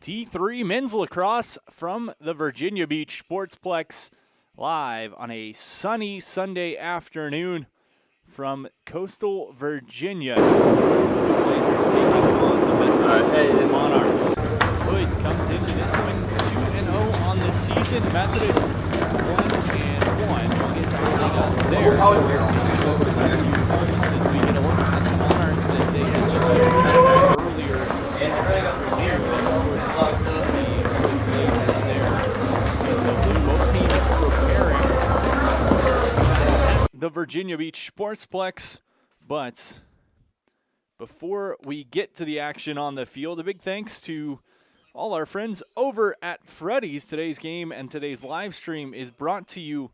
D3 men's lacrosse from the Virginia Beach Sportsplex, live on a sunny Sunday afternoon from coastal Virginia. The Blazers taking on the Methodist Monarchs. Hood comes into this one 2-0 on the season. Methodist 1-1 gets everything up there. As we get a look at the Monarchs as they had tried earlier this afternoon. The Virginia Beach Sportsplex, but before we get to the action on the field, a big thanks to all our friends over at Freddy's. Today's game and today's live stream is brought to you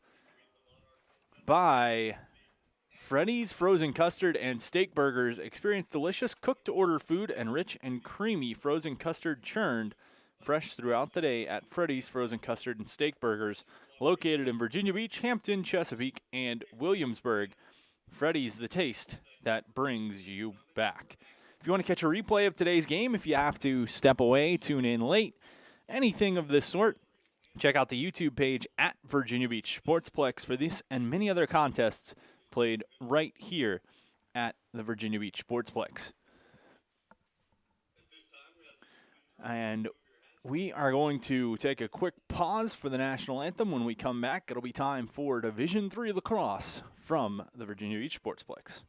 by Freddy's Frozen Custard and Steak Burgers. Experience delicious cooked-to-order food and rich and creamy frozen custard churned fresh throughout the day at Freddy's Frozen Custard and Steak Burgers, located in Virginia Beach, Hampton, Chesapeake, and Williamsburg. Freddy's, the taste that brings you back. If you want to catch a replay of today's game, if you have to step away, tune in late, anything of this sort, check out the YouTube page at Virginia Beach Sportsplex for this and many other contests played right here at the Virginia Beach Sportsplex. And we are going to take a quick pause for the national anthem. When we come back, it'll be time for Division III lacrosse from the Virginia Beach Sportsplex.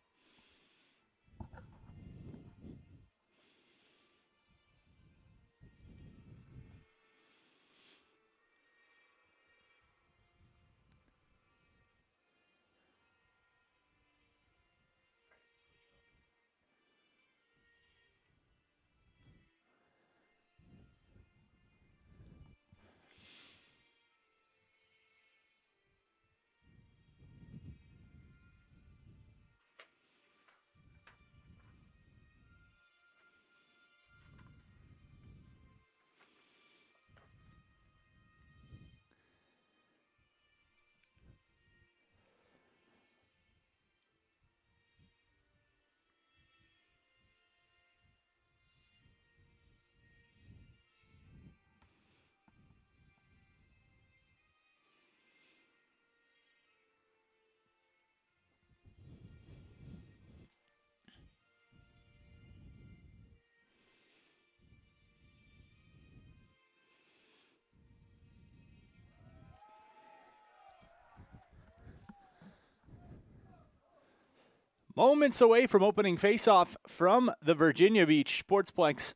Moments away from opening faceoff from the Virginia Beach Sportsplex,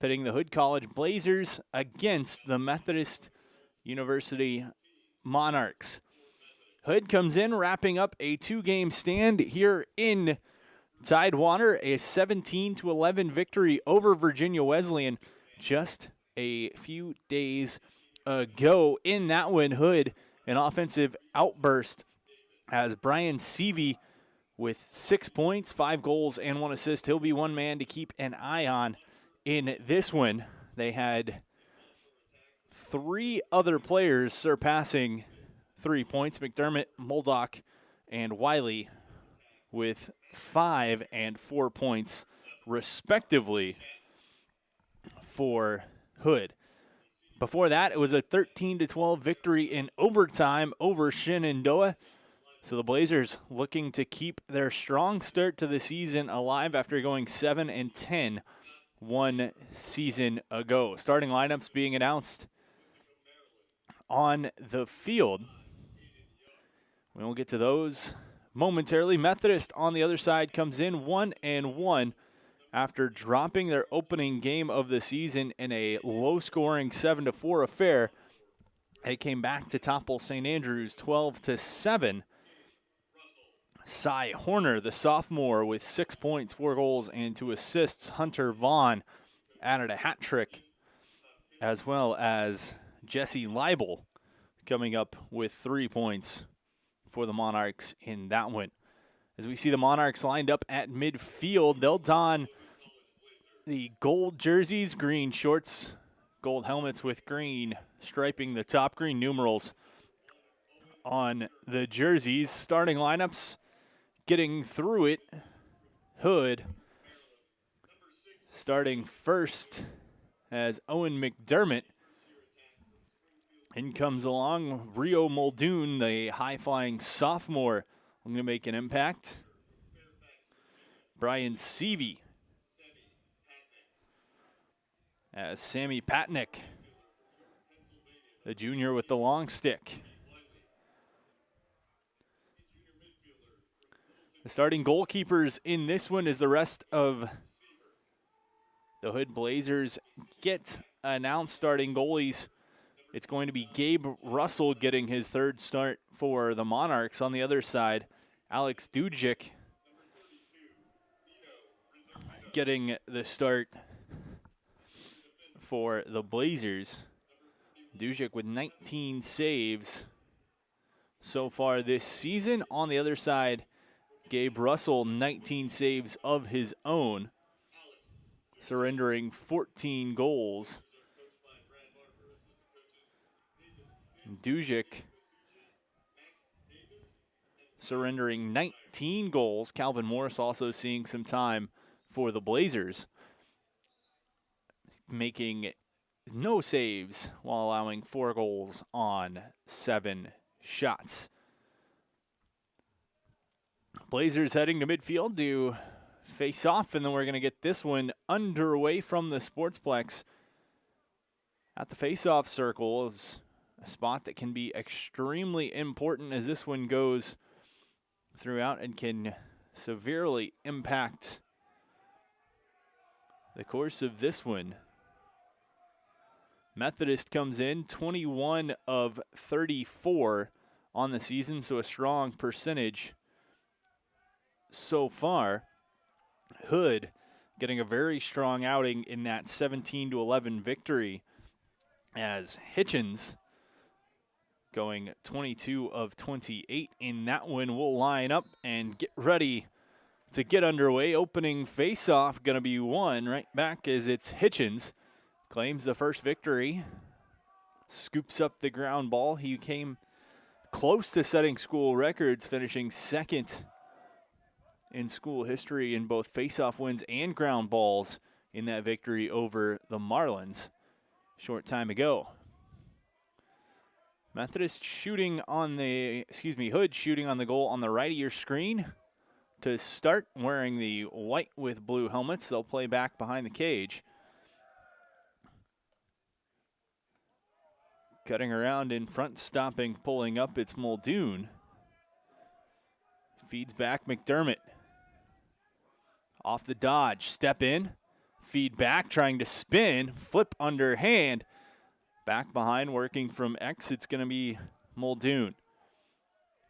pitting the Hood College Blazers against the Methodist University Monarchs. Hood comes in wrapping up a two-game stand here in Tidewater, a 17-11 victory over Virginia Wesleyan just a few days ago. In that win, Hood, an offensive outburst as Brian Seavey with 6 points, 5 goals, and 1 assist. He'll be one man to keep an eye on in this one. They had 3 other players surpassing 3 points, McDermott, Moldock, and Wiley, with 5 and 4 points, respectively, for Hood. Before that, it was a 13-12 victory in overtime over Shenandoah. So the Blazers looking to keep their strong start to the season alive after going 7-10 one season ago. Starting lineups being announced on the field. We will get to those momentarily. Methodist on the other side comes in 1-1 after dropping their opening game of the season in a low-scoring 7-4 affair. They came back to topple St. Andrews 12-7. Cy Horner, the sophomore, with 6 points, 4 goals, and 2 assists. Hunter Vaughn added a hat trick, as well as Jesse Leibel coming up with 3 points for the Monarchs in that one. As we see the Monarchs lined up at midfield, they'll don the gold jerseys, green shorts, gold helmets with green striping the top, green numerals on the jerseys. Starting lineups, getting through it, Hood starting first as Owen McDermott. In comes along Rio Muldoon, the high-flying sophomore, going to make an impact. Brian Seavey as Sammy Patnick, the junior with the long stick. The starting goalkeepers in this one as the rest of the Hood Blazers get announced starting goalies. It's going to be Gabe Russell getting his third start for the Monarchs. On the other side, Alex Dujic getting the start for the Blazers. Dujic with 19 saves so far this season. On the other side, Gabe Russell, 19 saves of his own, surrendering 14 goals. Dujic surrendering 19 goals. Calvin Morris also seeing some time for the Blazers, making no saves while allowing 4 goals on 7 shots. Blazers heading to midfield to face off, and then we're going to get this one underway from the Sportsplex. At the face-off circle is a spot that can be extremely important as this one goes throughout and can severely impact the course of this one. Methodist comes in 21 of 34 on the season, so a strong percentage so far. Hood getting a very strong outing in that 17-11 victory as Hitchens going 22 of 28 in that one. Will line up and get ready to get underway. Opening face-off going to be won right back as it's Hitchens. Claims the first victory. Scoops up the ground ball. He came close to setting school records, finishing second in school history in both face-off wins and ground balls in that victory over the Marlins short time ago. Methodist shooting on the, Hood shooting on the goal on the right of your screen to start, wearing the white with blue helmets. They'll play back behind the cage. Cutting around in front, stopping, pulling up, it's Muldoon. Feeds back McDermott. Off the dodge, step in, feed back, trying to spin, flip underhand. Back behind, working from X, it's going to be Muldoon.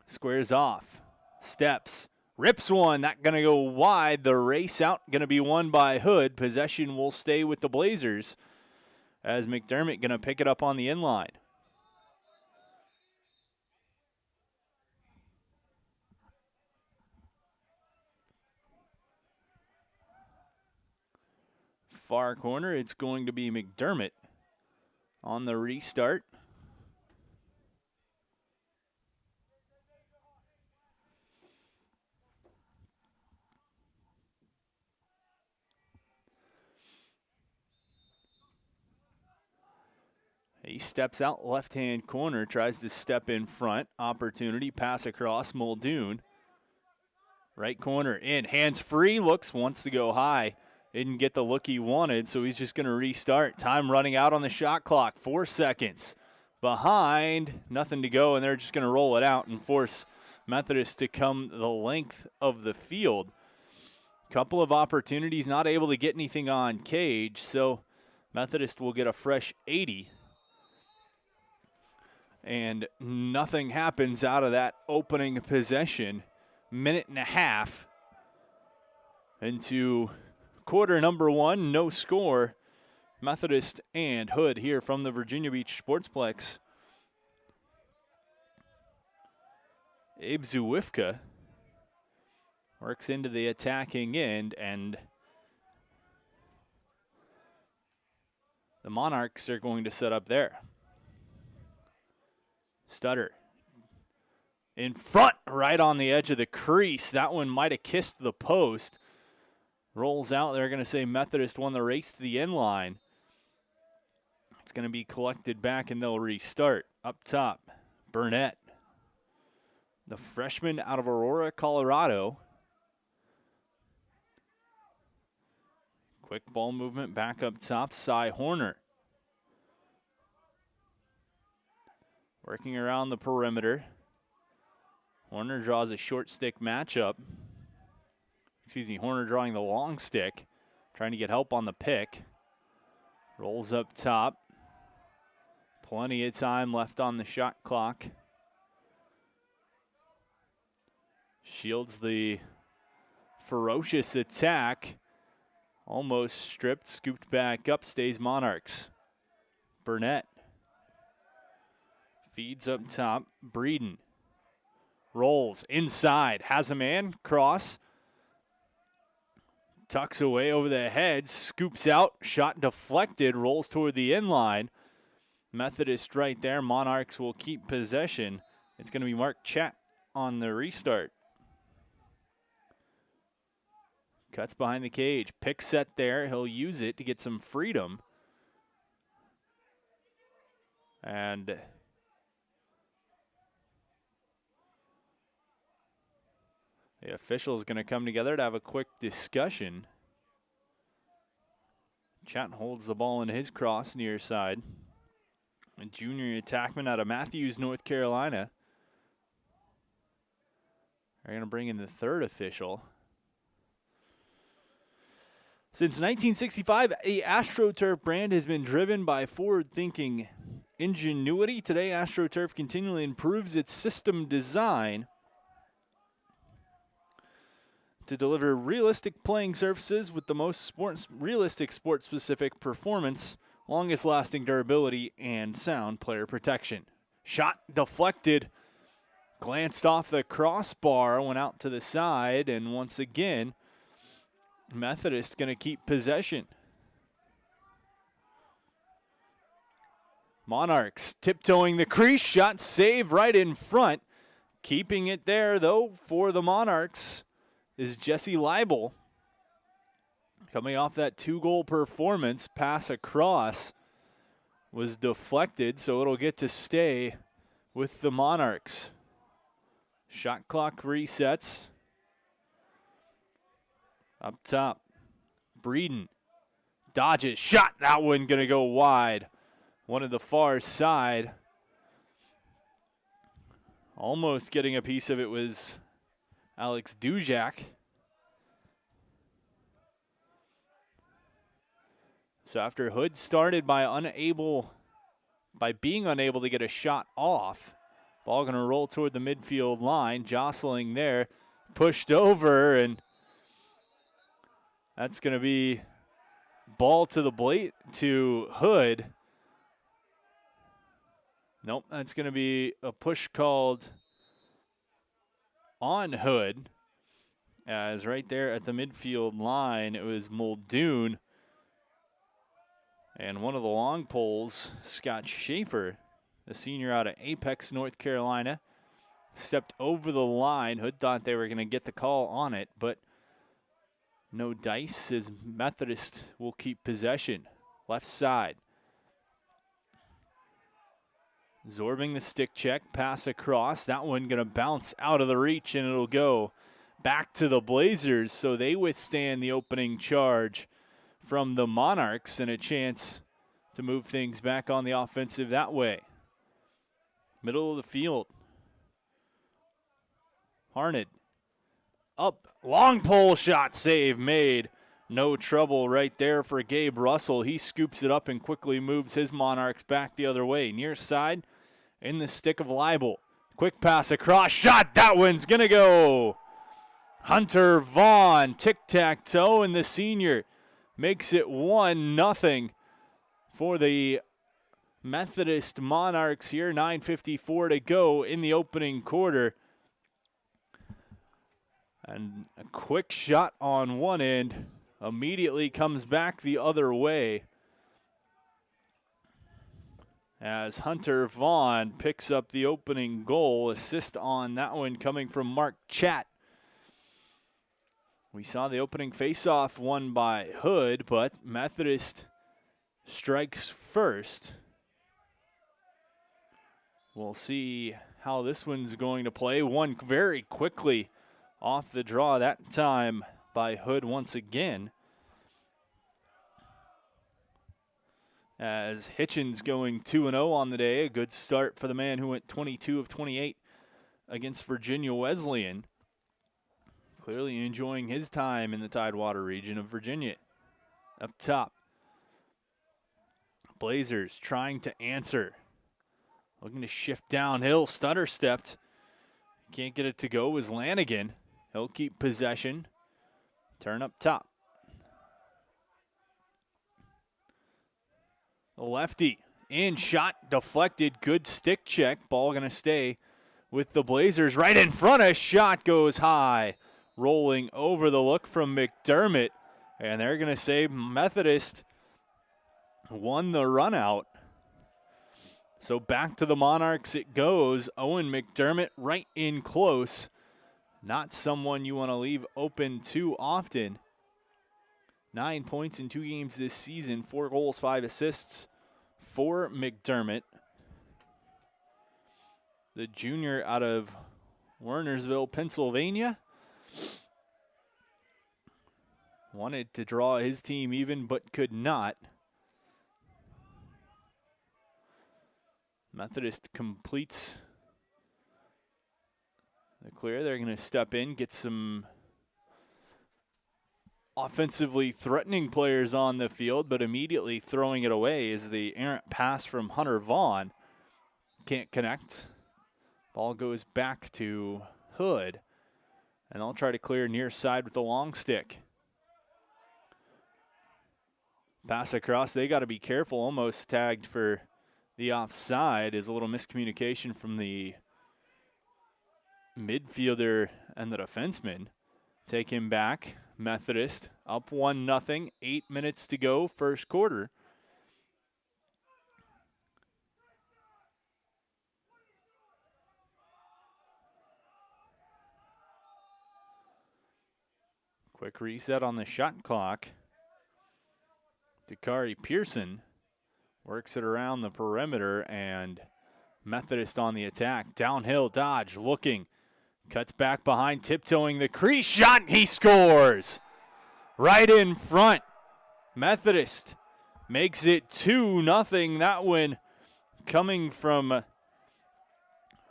Squares off, steps, rips one, that going to go wide. The race out going to be won by Hood. Possession will stay with the Blazers as McDermott going to pick it up on the inline. Far corner, it's going to be McDermott on the restart. He steps out left-hand corner, tries to step in front. Opportunity, pass across, Muldoon. Right corner, in, hands free, wants to go high. Didn't get the look he wanted, so he's just going to restart. Time running out on the shot clock, 4 seconds. Behind, nothing to go, and they're just going to roll it out and force Methodist to come the length of the field. Couple of opportunities, not able to get anything on cage, so Methodist will get a fresh 80. And nothing happens out of that opening possession. Minute and a half into quarter number 1, no score. Methodist and Hood here from the Virginia Beach Sportsplex. Abe Zuwifka works into the attacking end, and the Monarchs are going to set up there. Stutter in front, right on the edge of the crease. That one might have kissed the post. Rolls out. They're going to say Methodist won the race to the end line. It's going to be collected back, and they'll restart. Up top, Burnett, the freshman out of Aurora, Colorado. Quick ball movement back up top, Cy Horner. Working around the perimeter. Horner draws a short stick matchup. Horner drawing the long stick, trying to get help on the pick. Rolls up top. Plenty of time left on the shot clock. Shields the ferocious attack. Almost stripped, scooped back up, stays Monarchs. Burnett feeds up top. Breeden rolls inside, has a man, cross. Tucks away over the head, scoops out, shot deflected, rolls toward the end line. Methodist right there. Monarchs will keep possession. It's going to be Mark Chat on the restart. Cuts behind the cage. Pick set there. He'll use it to get some freedom. And the official is going to come together to have a quick discussion. Chat holds the ball in his cross near side. A junior attackman out of Matthews, North Carolina. They're going to bring in the third official. Since 1965, the AstroTurf brand has been driven by forward-thinking ingenuity. Today, AstroTurf continually improves its system design to deliver realistic playing surfaces with the most realistic sport-specific performance, longest lasting durability, and sound player protection. Shot deflected, glanced off the crossbar, went out to the side, and once again, Methodist going to keep possession. Monarchs tiptoeing the crease, shot save right in front. Keeping it there, though, for the Monarchs is Jesse Leibel. Coming off that 2-goal performance, pass across was deflected, so it'll get to stay with the Monarchs. Shot clock resets. Up top, Breeden dodges, shot, that one gonna go wide. One of the far side. Almost getting a piece of it was Alex Dujak. So after Hood started by being unable to get a shot off, ball going to roll toward the midfield line, jostling there, pushed over, and that's going to be ball to to Hood. Nope, that's going to be a push called on Hood, as right there at the midfield line, it was Muldoon. And one of the long poles, Scott Schaefer, the senior out of Apex, North Carolina, stepped over the line. Hood thought they were going to get the call on it, but no dice, as Methodist will keep possession. Left side. Absorbing the stick check, pass across. That one going to bounce out of the reach, and it'll go back to the Blazers, so they withstand the opening charge from the Monarchs and a chance to move things back on the offensive that way. Middle of the field. Harned. Up, long pole shot, save made. No trouble right there for Gabe Russell. He scoops it up and quickly moves his Monarchs back the other way. Near side, in the stick of Leibel. Quick pass across, shot, that one's gonna go. Hunter Vaughn, tic-tac-toe, and the senior makes it 1-0 for the Methodist Monarchs here. 9:54 to go in the opening quarter. And a quick shot on one end immediately comes back the other way as Hunter Vaughn picks up the opening goal. Assist on that one coming from Mark Chat. We saw the opening faceoff won by Hood, but Methodist strikes first. We'll see how this one's going to play. One very quickly off the draw that time by Hood once again. As Hitchens going 2-0 on the day. A good start for the man who went 22 of 28 against Virginia Wesleyan. Clearly enjoying his time in the Tidewater region of Virginia. Up top, Blazers trying to answer. Looking to shift downhill. Stutter stepped. Can't get it to go was Lanigan. He'll keep possession. Turn up top. The lefty in, shot deflected. Good stick check. Ball going to stay with the Blazers. Right in front. A shot goes high. Rolling over the look from McDermott. And they're going to say Methodist won the run out. So back to the Monarchs it goes. Owen McDermott right in close. Not someone you want to leave open too often. 9 points in 2 games this season. 4 goals, 5 assists for McDermott. The junior out of Wernersville, Pennsylvania. Wanted to draw his team even, but could not. Methodist completes the clear. They're going to step in, get some offensively threatening players on the field, but immediately throwing it away is the errant pass from Hunter Vaughn. Can't connect. Ball goes back to Hood, and they'll try to clear near side with the long stick. Pass across. They got to be careful. Almost tagged for the offside. Is a little miscommunication from the midfielder and the defenseman. Take him back. Methodist up 1-0. 8 minutes to go, first quarter. Quick reset on the shot clock. Dakari Pearson works it around the perimeter, and Methodist on the attack. Downhill dodge, looking. Cuts back behind, tiptoeing the crease. Shot, he scores! Right in front. Methodist makes it 2-0. That one coming from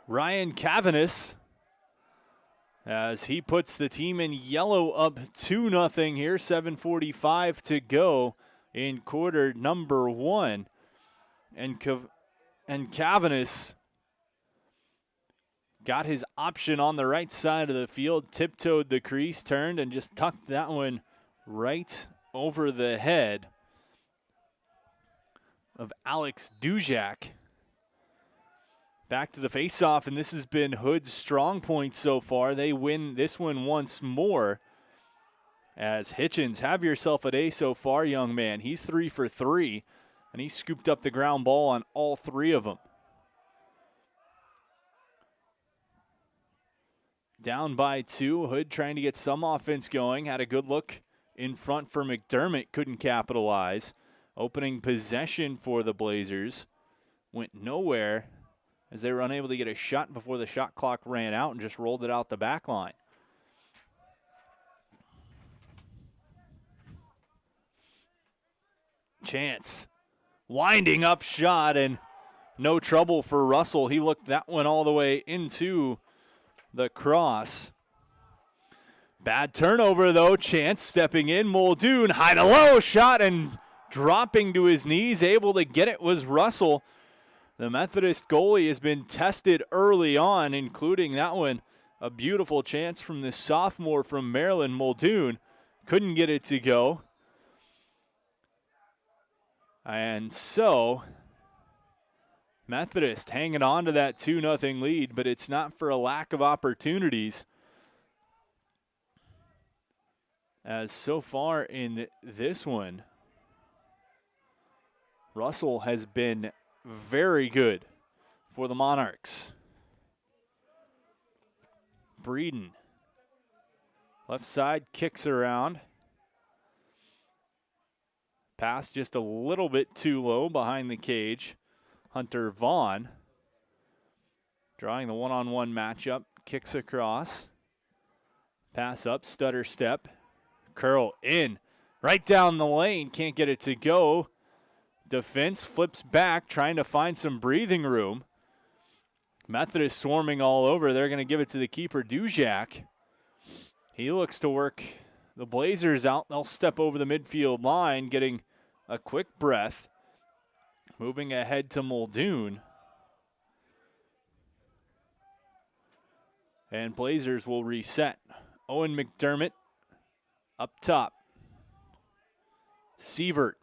Ryan Cavanis, as he puts the team in yellow up 2-0 here. 7:45 to go in quarter number 1. And Cavanis got his option on the right side of the field, tiptoed the crease, turned, and just tucked that one right over the head of Alex Dujak. Back to the faceoff, and this has been Hood's strong point so far. They win this one once more. As Hitchens, have yourself a day so far, young man. He's 3 for 3, and he scooped up the ground ball on all 3 of them. Down by 2, Hood trying to get some offense going. Had a good look in front for McDermott, couldn't capitalize. Opening possession for the Blazers went nowhere as they were unable to get a shot before the shot clock ran out and just rolled it out the back line. Chance. Winding up shot, and no trouble for Russell. He looked that one all the way into the cross. Bad turnover, though. Chance stepping in. Muldoon, high to low shot, and dropping to his knees. Able to get it was Russell. The Methodist goalie has been tested early on, including that one. A beautiful chance from the sophomore from Maryland, Muldoon. Couldn't get it to go. And so, Methodist hanging on to that 2-0 lead, but it's not for a lack of opportunities. As so far in this one, Russell has been very good for the Monarchs. Breeden, left side, kicks around. Pass just a little bit too low behind the cage. Hunter Vaughn drawing the one-on-one matchup. Kicks across. Pass up, stutter step. Curl in. Right down the lane. Can't get it to go. Defense flips back, trying to find some breathing room. Methodist swarming all over. They're going to give it to the keeper, Dujak. He looks to work the Blazers out. They'll step over the midfield line, getting a quick breath. Moving ahead to Muldoon. And Blazers will reset. Owen McDermott up top. Sievert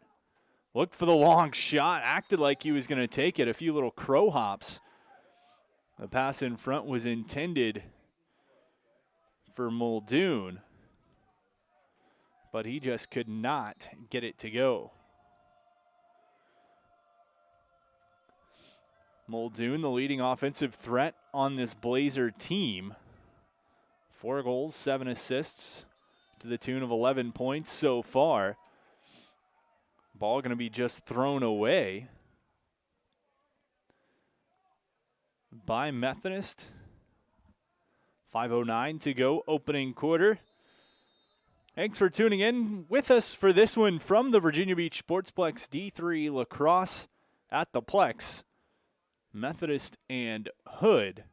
looked for the long shot, acted like he was going to take it. A few little crow hops. The pass in front was intended for Muldoon, but he just could not get it to go. Muldoon, the leading offensive threat on this Blazer team. 4 goals, 7 assists to the tune of 11 points so far. Ball going to be just thrown away by Methodist. 5:09 to go, opening quarter. Thanks for tuning in with us for this one from the Virginia Beach Sportsplex D3 Lacrosse at the Plex. Methodist and Hood.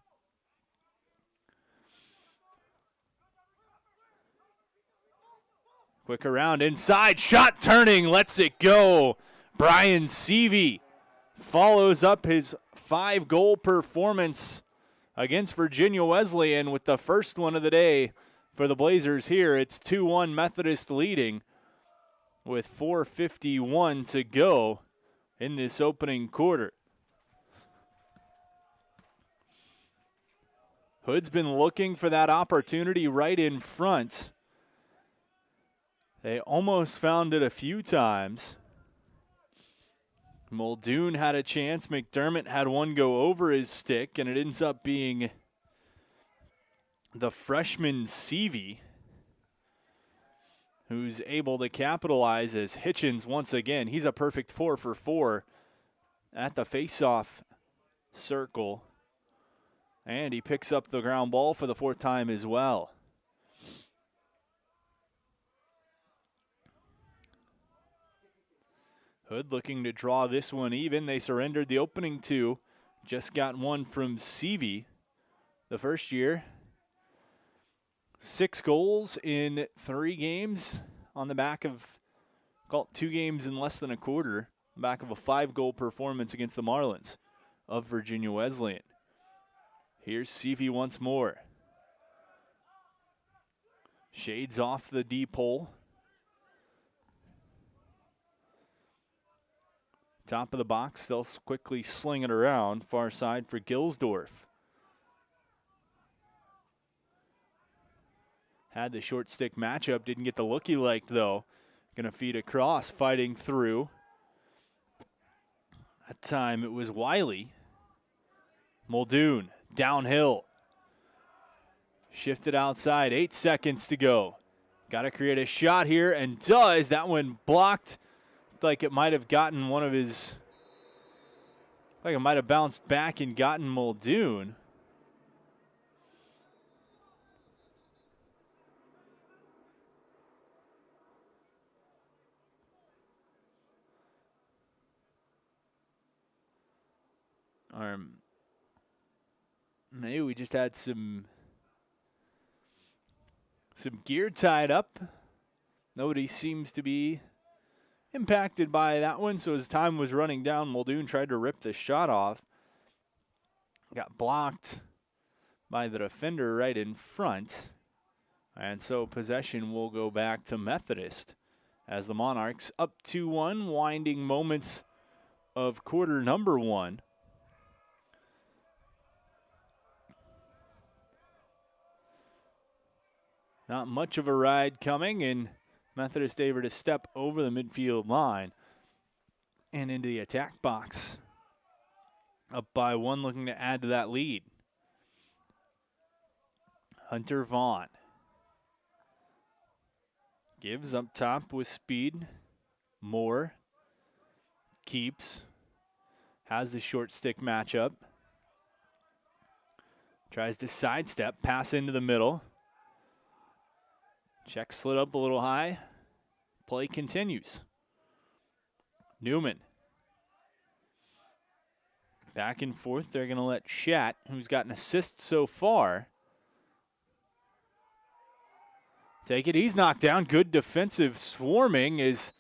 Quick around inside, shot turning, lets it go. Brian Seavey follows up his 5-goal performance against Virginia Wesleyan with the first one of the day for the Blazers here. It's 2-1 Methodist leading with 4:51 to go in this opening quarter. Hood's been looking for that opportunity right in front. They almost found it a few times. Muldoon had a chance. McDermott had one go over his stick, and it ends up being the freshman Seavey who's able to capitalize as Hitchens once again. He's a perfect 4 for 4 at the face-off circle. And he picks up the ground ball for the 4th time as well. Hood looking to draw this one even. They surrendered the opening 2. Just got one from Seavey the first year. 6 goals in 3 games on the back of, call it 2 games in less than a quarter, back of a 5-goal performance against the Marlins of Virginia Wesleyan. Here's Seavey once more. Shades off the deep hole. Top of the box, they'll quickly sling it around. Far side for Gilsdorf. Had the short stick matchup, didn't get the look he liked though. Gonna feed across, fighting through. That time it was Wiley. Muldoon, downhill. Shifted outside, 8 seconds to go. Gotta create a shot here, and does. That one blocked. Like it might have gotten one of his, like it might have bounced back and gotten Muldoon. Or maybe we just had some gear tied up. Nobody seems to be impacted by that one, so as time was running down, Muldoon tried to rip the shot off. Got blocked by the defender right in front. And so possession will go back to Methodist as the Monarchs up 2-1, winding moments of quarter number 1. Not much of a ride coming, and Methodist able to step over the midfield line and into the attack box. Up by 1, looking to add to that lead. Hunter Vaughn gives up top with speed. Moore keeps, has the short stick matchup. Tries to sidestep, pass into the middle. Check slid up a little high. Play continues. Newman. Back and forth. They're going to let Schatt, who's got an assist so far, take it. He's knocked down. Good defensive swarming is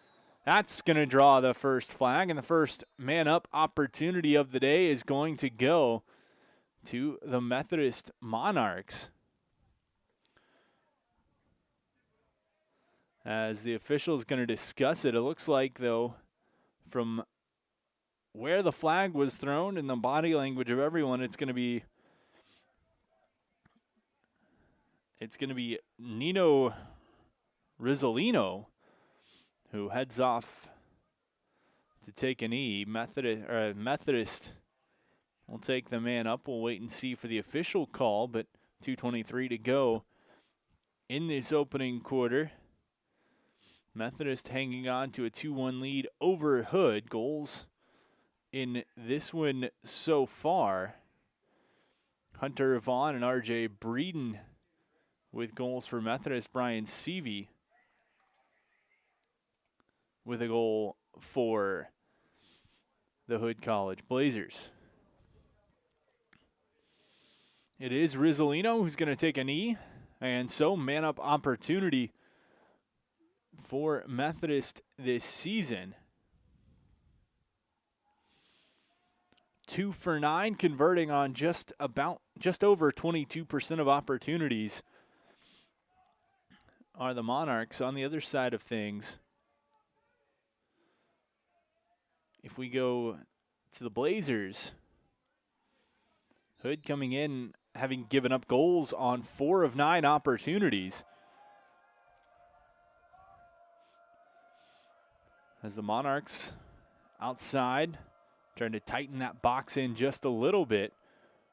that's going to draw the first flag. And the first man-up opportunity of the day is going to go to the Methodist Monarchs. As the official is going to discuss it, it looks like, though, from where the flag was thrown and the body language of everyone, it's going to be Nino Rizzolino who heads off to take a knee. Methodist will take the man up. We'll wait and see for the official call, but 2:23 to go in this opening quarter. Methodist hanging on to a 2-1 lead over Hood. Goals in this one so far. Hunter Vaughn and R.J. Breeden with goals for Methodist. Brian Seavey with a goal for the Hood College Blazers. It is Rizzolino who's going to take a knee, and so man-up opportunity for Methodist this season. 2 for 9, converting on just over 22% of opportunities are the Monarchs. On the other side of things, if we go to the Blazers, Hood coming in having given up goals on 4 of 9 opportunities. As the Monarchs outside, trying to tighten that box in just a little bit.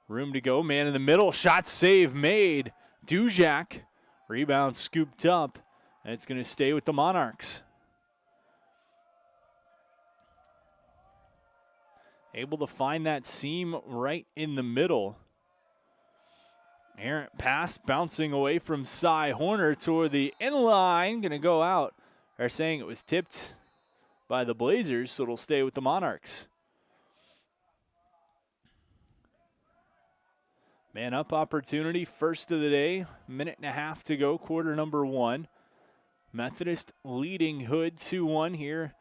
Room to go, man in the middle, shot save made. Dujak, rebound scooped up, and it's going to stay with the Monarchs. Able to find that seam right in the middle. Errant pass bouncing away from Cy Horner toward the inline. Going to go out. They're saying it was tipped by the Blazers, so it'll stay with the Monarchs. Man up opportunity, first of the day. Minute and a half to go, quarter number 1. Methodist leading Hood 2-1 here.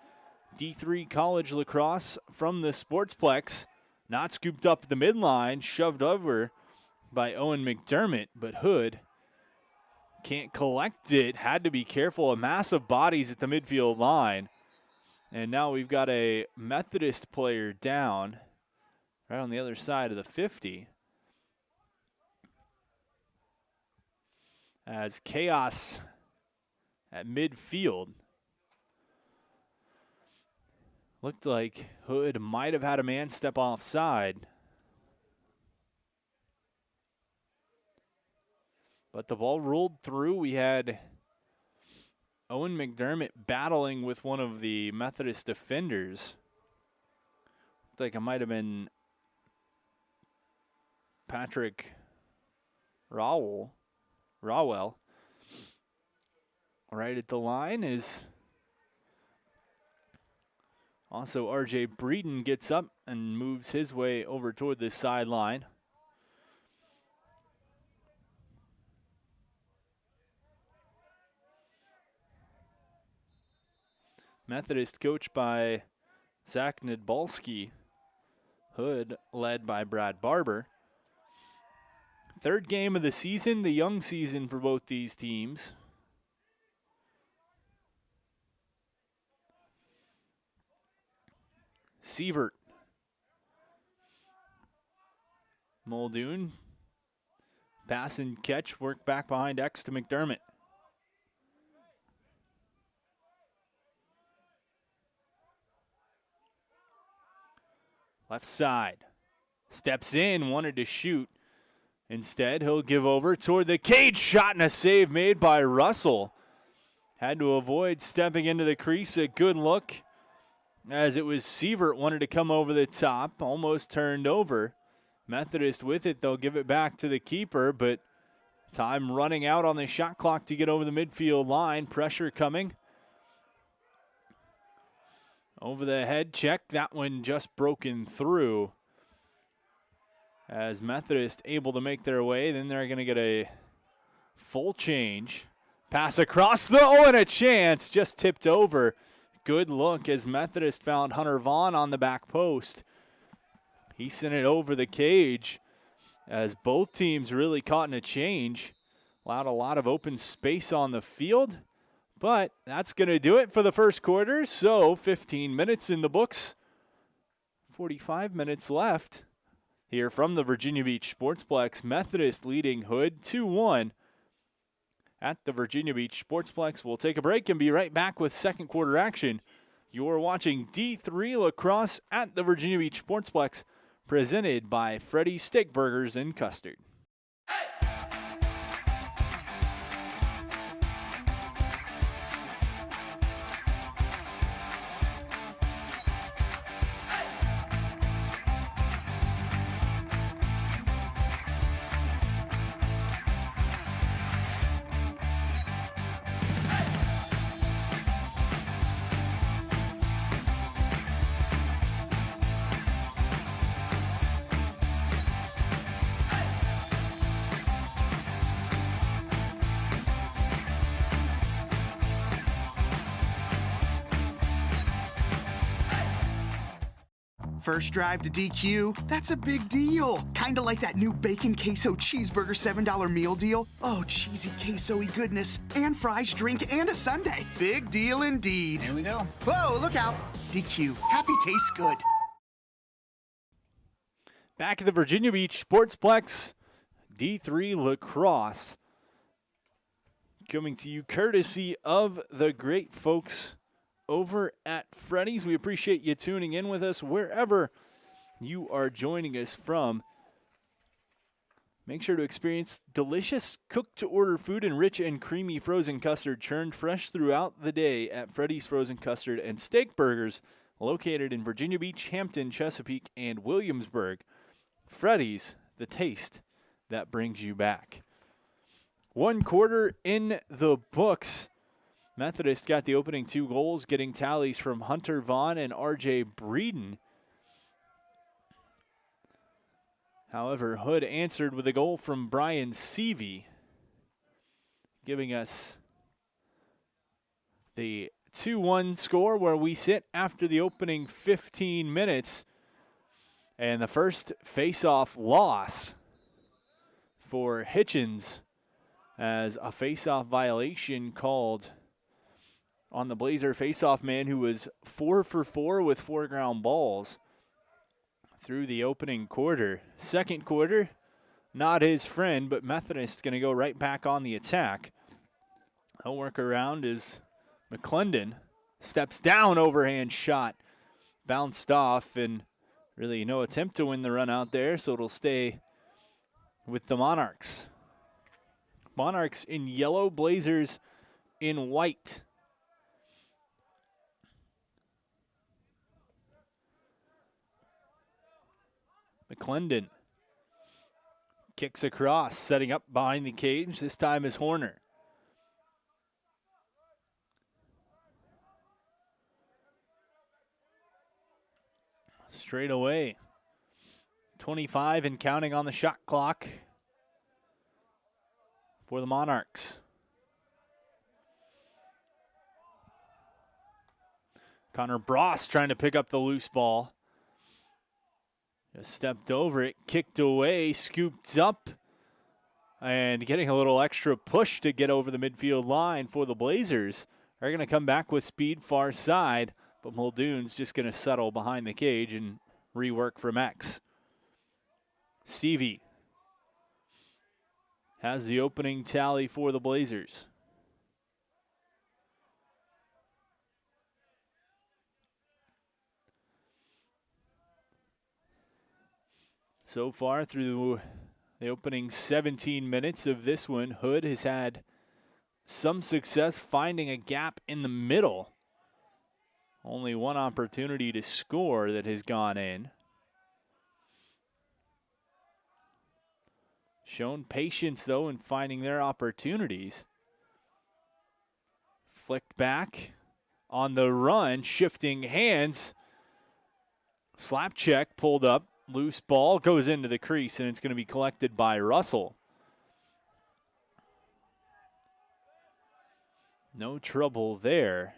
D3 College Lacrosse from the Sportsplex. Not scooped up at the midline, shoved over by Owen McDermott, but Hood can't collect it. Had to be careful. A mass of bodies at the midfield line. And now we've got a Methodist player down right on the other side of the 50. As chaos at midfield. Looked like Hood might have had a man step offside. But the ball rolled through. We had Owen McDermott battling with one of the Methodist defenders. Looked like it might have been Patrick Rawell. Right at the line is also R.J. Breeden gets up and moves his way over toward the sideline. Methodist coached by Zach Nadbalski. Hood led by Brad Barber. Third game of the season, the young season for both these teams. Sievert. Muldoon. Pass and catch, work back behind X to McDermott. Left side. Steps in, wanted to shoot. Instead, he'll give over toward the cage shot and a save made by Russell. had to avoid stepping into the crease. A good look as it was Sievert wanted to come over the top, almost turned over. Methodist with it, they'll give it back to the keeper, but time running out on the shot clock to get over the midfield line. Pressure coming. Over the head check, that one just broken through. As Methodist able to make their way, then they're going to get a full change. Pass across and a chance, just tipped over. Good look as Methodist found Hunter Vaughn on the back post. He sent it over the cage as both teams really caught in a change. Allowed a lot of open space on the field, but that's going to do it for the first quarter. So 15 minutes in the books, 45 minutes left here from the Virginia Beach Sportsplex. Methodist leading Hood 2-1 at the Virginia Beach Sportsplex. We'll take a break and be right back with second quarter action. You're watching D3 Lacrosse at the Virginia Beach Sportsplex, presented by Freddy's Steak Burgers and Custard. First drive to DQ, that's a big deal. Kinda like that new bacon queso cheeseburger $7 meal deal. Oh, cheesy queso-y goodness. And fries, drink, and a sundae. Big deal indeed. Here we go. Whoa, look out. DQ, happy tastes good. Back at the Virginia Beach Sportsplex, D3 Lacrosse. Coming to you courtesy of the great folks over at Freddy's. We appreciate you tuning in with us wherever you are joining us from. Make sure to experience delicious cooked-to-order food and rich and creamy frozen custard churned fresh throughout the day at Freddy's Frozen Custard and Steak Burgers, located in Virginia Beach, Hampton, Chesapeake, and Williamsburg. Freddy's, the taste that brings you back. One quarter in the books. Methodist got the opening 2 goals, getting tallies from Hunter Vaughn and R.J. Breeden. However, Hood answered with a goal from Brian Seavey, giving us the 2-1 score where we sit after the opening 15 minutes. And the first face-off loss for Hitchens as a face-off violation called on the Blazer face-off man, who was 4 for 4 with 4 ground balls through the opening quarter. Second quarter, not his friend, but Methodist going to go right back on the attack. He'll work around as McClendon steps down, overhand shot, bounced off, and really no attempt to win the run out there, so it'll stay with the Monarchs. Monarchs in yellow, Blazers in white. McClendon kicks across, setting up behind the cage. This time is Horner. Straight away. 25 and counting on the shot clock for the Monarchs. Connor Bross trying to pick up the loose ball. Just stepped over it, kicked away, scooped up, and getting a little extra push to get over the midfield line for the Blazers. They're going to come back with speed far side, but Muldoon's just going to settle behind the cage and rework from X. Seavey has the opening tally for the Blazers. So far through the opening 17 minutes of this one, Hood has had some success finding a gap in the middle. Only one opportunity to score that has gone in. Shown patience, though, in finding their opportunities. Flicked back on the run, shifting hands. Slap check pulled up. Loose ball goes into the crease, and it's going to be collected by Russell. No trouble there.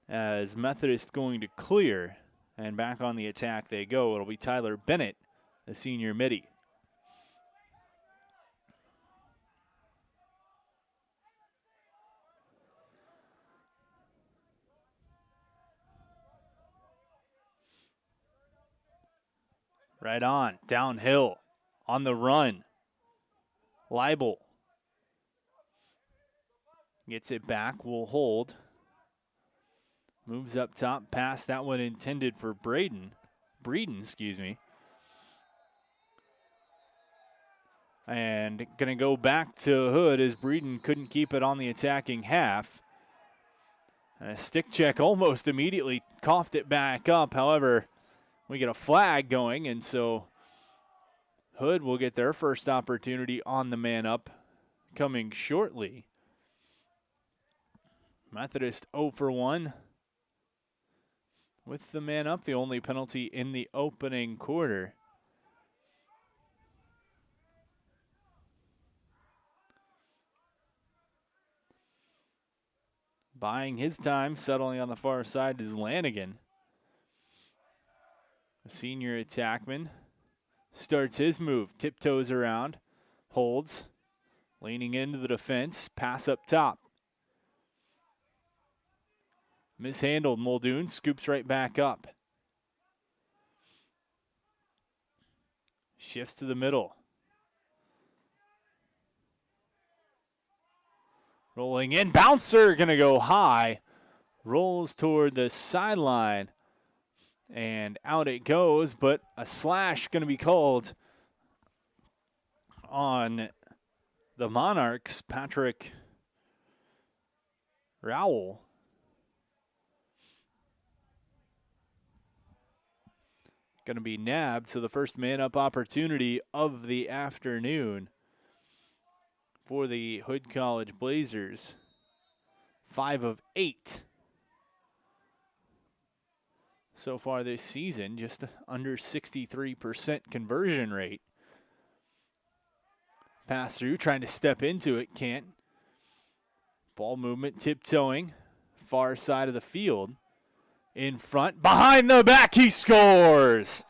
As Methodist going to clear, and back on the attack they go. It'll be Tyler Bennett, the senior midi. Right on, downhill, on the run. Leibel gets it back, will hold. Moves up top, past that one intended for Breeden, excuse me. And going to go back to Hood as Breeden couldn't keep it on the attacking half. And a stick check almost immediately coughed it back up. However, we get a flag going, and so Hood will get their first opportunity on the man up coming shortly. Methodist 0 for 1. With the man up, the only penalty in the opening quarter. Buying his time, settling on the far side is Lanigan. The senior attackman starts his move, tiptoes around, holds, leaning into the defense, pass up top. Mishandled, Muldoon scoops right back up. Shifts to the middle. Rolling in, bouncer gonna go high. Rolls toward the sideline. And out it goes, but a slash gonna be called on the Monarchs, Patrick Rowell. Going to be nabbed, so the first man-up opportunity of the afternoon for the Hood College Blazers. 5 of 8 so far this season, just under 63% conversion rate. Pass through, trying to step into it, can't. Ball movement, tiptoeing, far side of the field. In front, behind the back, he scores.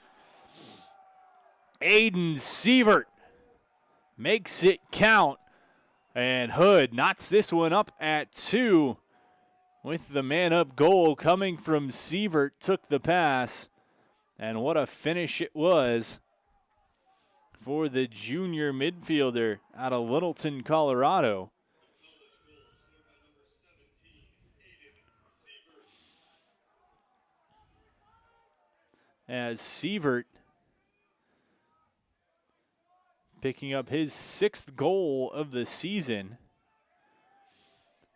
Aiden Sievert makes it count. And Hood knocks this one up at 2 with the man-up goal coming from Sievert. Took the pass, and what a finish it was for the junior midfielder out of Littleton, Colorado. As Sievert picking up his 6th goal of the season.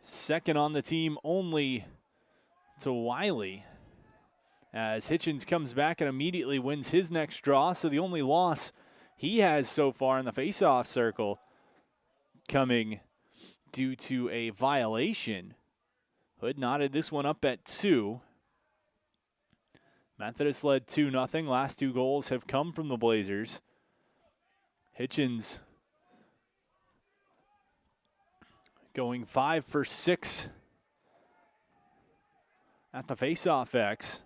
Second on the team only to Wiley. As Hitchens comes back and immediately wins his next draw. So the only loss he has so far in the faceoff circle coming due to a violation. Hood knotted this one up at 2. Methodist led 2-0. Last 2 goals have come from the Blazers. Hitchens going 5 for 6 at the faceoff X.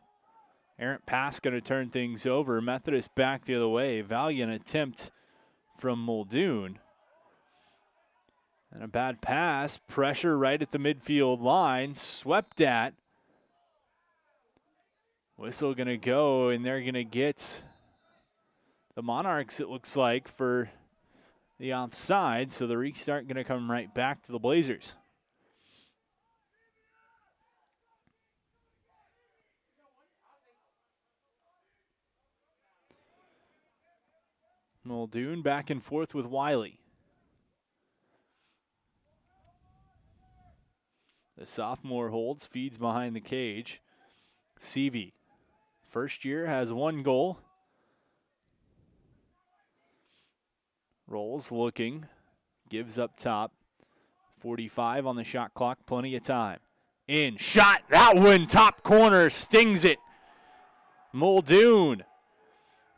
Errant pass going to turn things over. Methodist back the other way. Valiant attempt from Muldoon. And a bad pass. Pressure right at the midfield line. Swept at. Whistle going to go, and they're going to get the Monarchs, it looks like, for the offside. So the restart going to come right back to the Blazers. Muldoon back and forth with Wiley. The sophomore holds, feeds behind the cage. Seavey, first year, has 1 goal. Rolls looking, gives up top. 45 on the shot clock, plenty of time. In, shot, that one, top corner, stings it. Muldoon.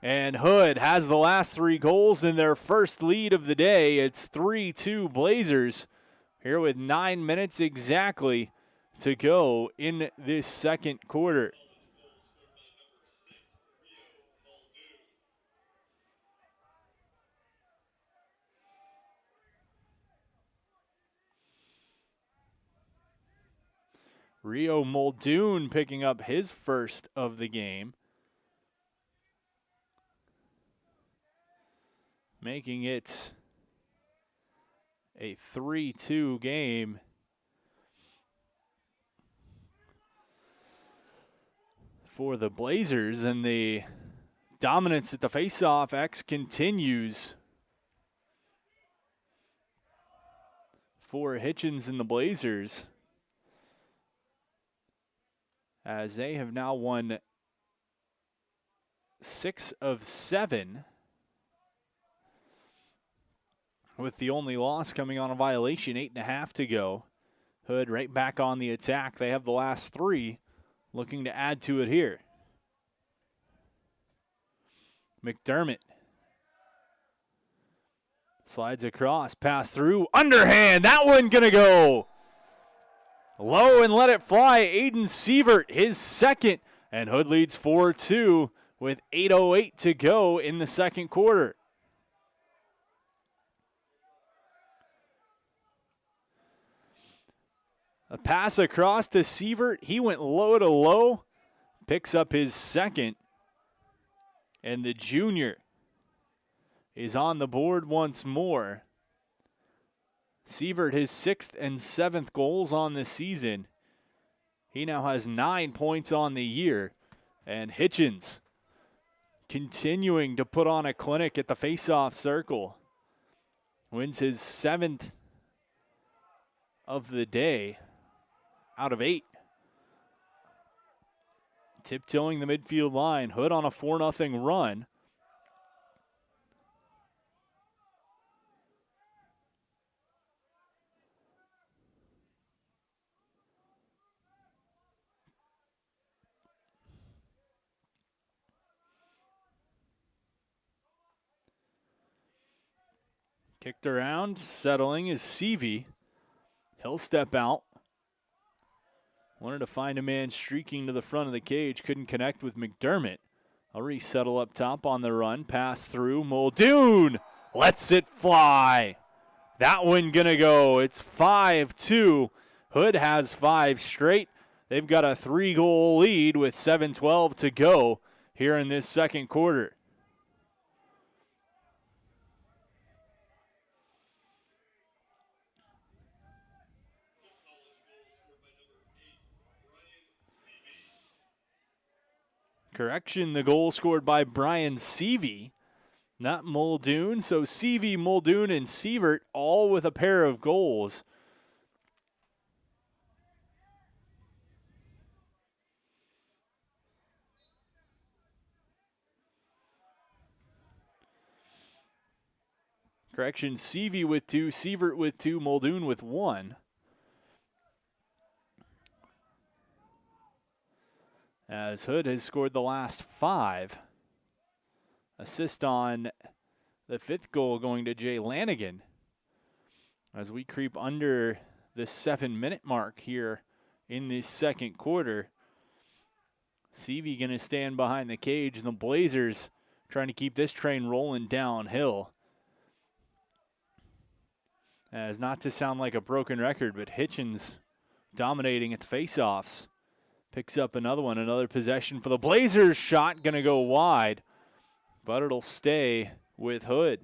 And Hood has the last 3 goals in their first lead of the day. It's 3-2 Blazers here with 9 minutes exactly to go in this second quarter. Rio Muldoon picking up his first of the game, making it a 3-2 game. For the Blazers, and the dominance at the faceoff X continues for Hitchens and the Blazers, as they have now won 6 of 7, with the only loss coming on a violation, 8.5 to go. Hood right back on the attack. They have the last 3, looking to add to it here. McDermott slides across, pass through, underhand, that one gonna go low and let it fly. Aiden Sievert, his second, and Hood leads 4-2 with 8:08 to go in the second quarter. A pass across to Sievert. He went low to low, picks up his second, and the junior is on the board once more. Sievert, his 6th and 7th goals on the season. He now has 9 points on the year. And Hitchens continuing to put on a clinic at the faceoff circle. Wins his 7th of the day out of 8. Tiptoeing the midfield line. Hood on a 4-0 run. Kicked around, settling is Seavey. He'll step out. Wanted to find a man streaking to the front of the cage. Couldn't connect with McDermott. A resettle up top on the run. Pass through. Muldoon lets it fly. That one gonna go. It's 5-2. Hood has 5 straight. They've got a 3-goal lead with 7:12 to go here in this second quarter. Correction, the goal scored by Brian Seavey, not Muldoon. So Seavey, Muldoon, and Sievert all with a pair of goals. Correction, Seavey with 2, Sievert with 2, Muldoon with 1. As Hood has scored the last 5. Assist on the 5th goal going to Jay Lanigan. As we creep under the 7-minute mark here in this second quarter. Seavey going to stand behind the cage, and the Blazers trying to keep this train rolling downhill. As not to sound like a broken record, but Hitchens dominating at the faceoffs. Picks up another one, another possession for the Blazers. Shot going to go wide, but it'll stay with Hood.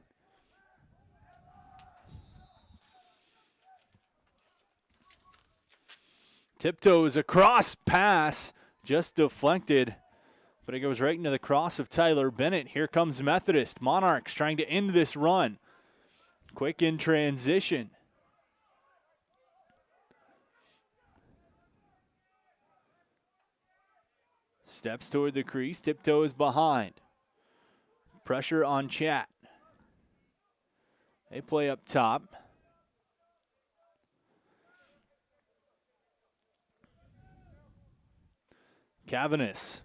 Tiptoes across pass, just deflected, but it goes right into the cross of Tyler Bennett. Here comes Methodist. Monarchs trying to end this run. Quick in transition. Steps toward the crease, tiptoes behind. Pressure on Chat. They play up top. Cavanis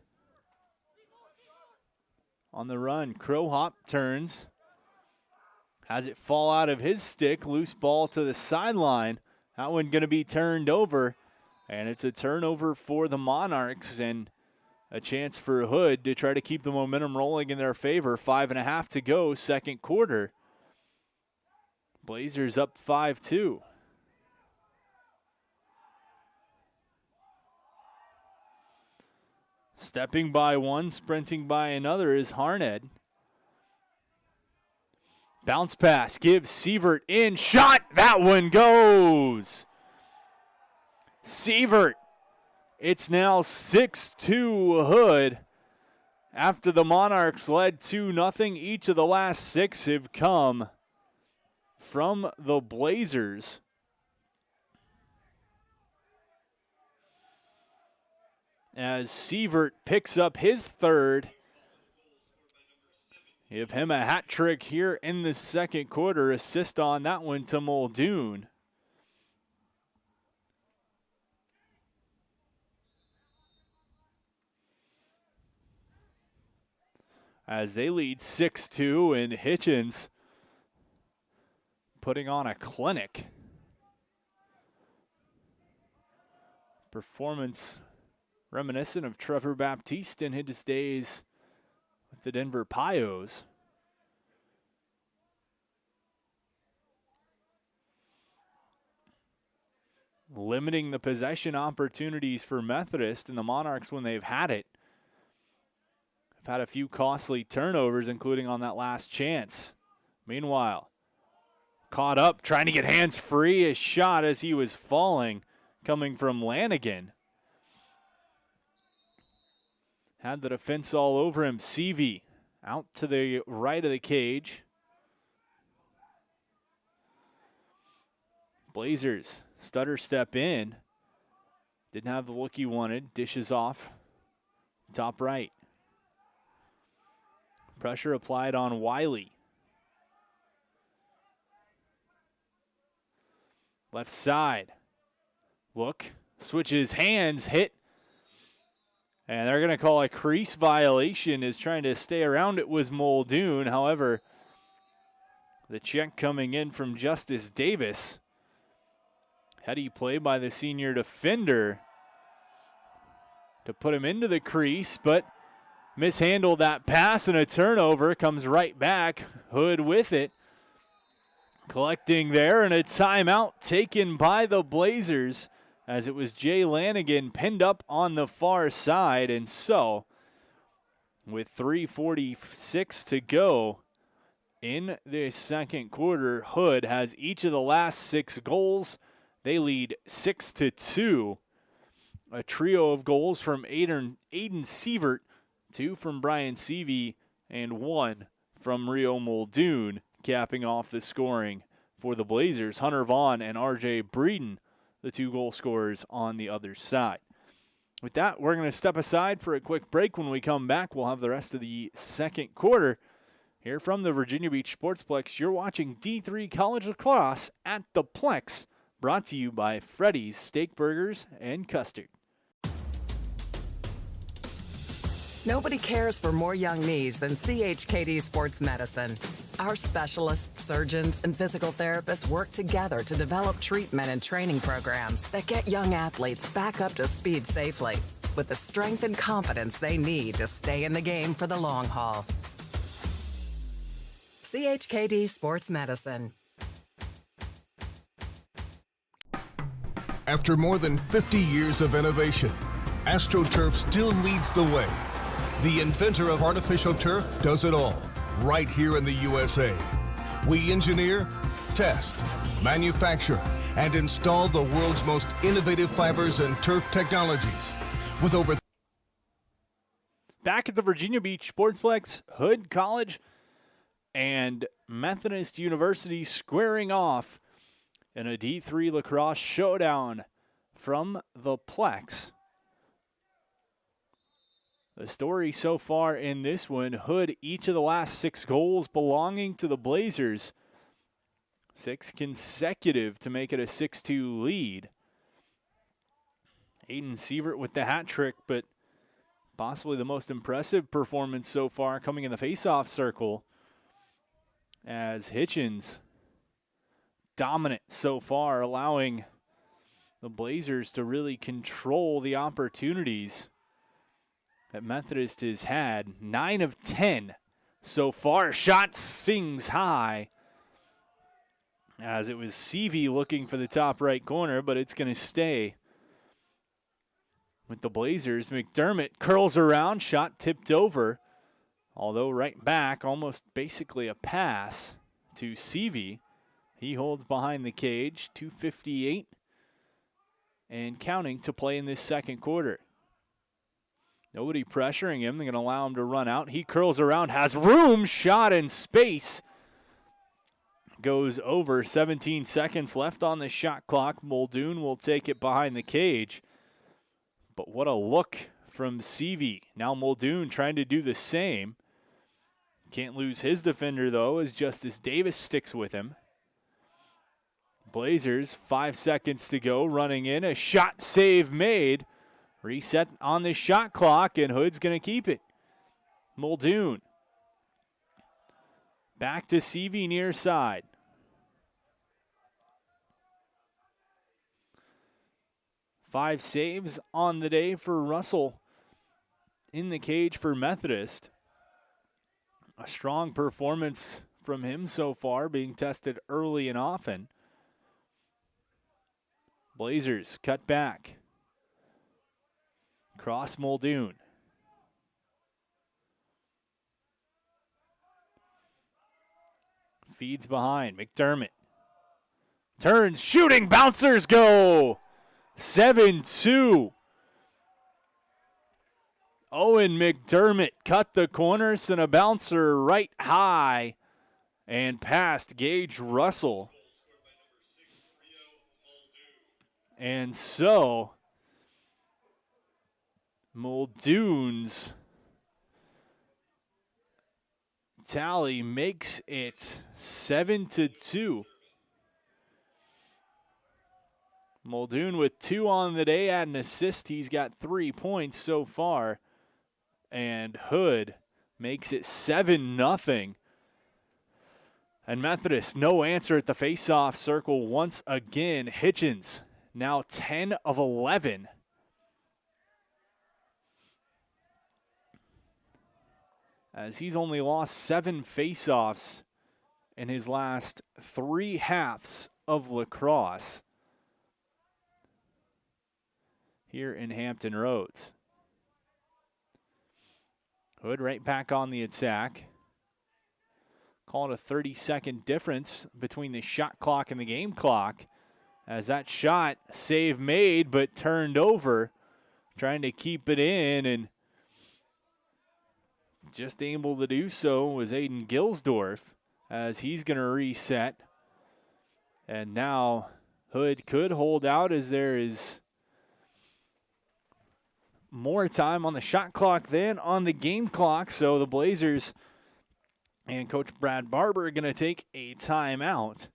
on the run. Crow hop turns. Has it fall out of his stick. Loose ball to the sideline. That one going to be turned over. And it's a turnover for the Monarchs and a chance for Hood to try to keep the momentum rolling in their favor. 5.5 to go, second quarter. Blazers up 5-2. Stepping by one, sprinting by another is Harned. Bounce pass, gives Sievert in, shot, that one goes. Sievert, it's now 6-2 Hood. After the Monarchs led 2-0, each of the last 6 have come from the Blazers. As Sievert picks up his third. Give him a hat trick here in the second quarter. Assist on that one to Muldoon. As they lead 6-2, and Hitchens putting on a clinic. Performance reminiscent of Trevor Baptiste in his days with the Denver Pios. Limiting the possession opportunities for Methodist, and the Monarchs, when they've had it, have had a few costly turnovers, including on that last chance. Meanwhile, caught up, trying to get hands free, a shot as he was falling, coming from Lanigan. Had the defense all over him. Seavey out to the right of the cage. Blazers stutter step in. Didn't have the look he wanted. Dishes off. Top right. Pressure applied on Wiley. Left side. Look. Switches hands. Hit. And they're going to call a crease violation. Is trying to stay around it was Muldoon. However, the check coming in from Justice Davis. Heady play by the senior defender to put him into the crease, but mishandled that pass, and a turnover comes right back. Hood with it. Collecting there, and a timeout taken by the Blazers, as it was Jay Lanigan pinned up on the far side. And so, with 3:46 to go in the second quarter, Hood has each of the last 6 goals. They lead 6-2. A trio of goals from Aiden Sievert, 2 from Brian Seavey, and 1 from Rio Muldoon, capping off the scoring for the Blazers. Hunter Vaughn and R.J. Breeden, the 2 goal scorers on the other side. With that, we're going to step aside for a quick break. When we come back, we'll have the rest of the second quarter here from the Virginia Beach Sportsplex. You're watching D3 College Lacrosse at the Plex, brought to you by Freddy's Steak Burgers and Custard. Nobody cares for more young knees than CHKD Sports Medicine. Our specialists, surgeons, and physical therapists work together to develop treatment and training programs that get young athletes back up to speed safely with the strength and confidence they need to stay in the game for the long haul. CHKD Sports Medicine. After more than 50 years of innovation, AstroTurf still leads the way. The inventor of artificial turf does it all, right here in the USA. We engineer, test, manufacture, and install the world's most innovative fibers and turf technologies. With over... Back at the Virginia Beach Sportsplex, Hood College and Methodist University squaring off in a D3 lacrosse showdown from the Plex. The story so far in this one, Hood, each of the last 6 goals belonging to the Blazers. 6 consecutive to make it a 6-2 lead. Aiden Sievert with the hat trick, but possibly the most impressive performance so far coming in the faceoff circle, as Hitchens dominant so far, allowing the Blazers to really control the opportunities that Methodist has had. 9 of 10 so far. Shot sings high, as it was Seavey looking for the top right corner, but it's going to stay with the Blazers. McDermott curls around, shot tipped over, although right back, almost basically a pass to Seavey. He holds behind the cage, 2:58 and counting to play in this second quarter. Nobody pressuring him. They're going to allow him to run out. He curls around, has room, shot in space. Goes over. 17 seconds left on the shot clock. Muldoon will take it behind the cage. But what a look from Seavey. Now Muldoon trying to do the same. Can't lose his defender, though, as Justice Davis sticks with him. Blazers, 5 seconds to go, running in. A shot save made. Reset on the shot clock, and Hood's going to keep it. Muldoon. Back to Seavey near side. Five saves on the day for Russell in the cage for Methodist. A strong performance from him so far, being tested early and often. Blazers cut back. Cross Muldoon. Feeds behind. McDermott. Turns, shooting, bouncers go! 7-2. Owen McDermott cut the corner, sent a bouncer right high and past Gage Russell. And so Muldoon's tally makes it 7-2. Muldoon with 2 on the day, add an assist. He's got 3 points so far. And Hood makes it 7-0. And Methodist, no answer at the faceoff circle once again. Hitchens, now 10 of 11. As he's only lost 7 faceoffs in his last 3 halves of lacrosse here in Hampton Roads. Hood right back on the attack. Call it a 30-second difference between the shot clock and the game clock, as that shot save made but turned over, trying to keep it in, and just able to do so was Aiden Gilsdorf, as he's going to reset. And now Hood could hold out, as there is more time on the shot clock than on the game clock. So the Blazers and Coach Brad Barber are going to take a timeout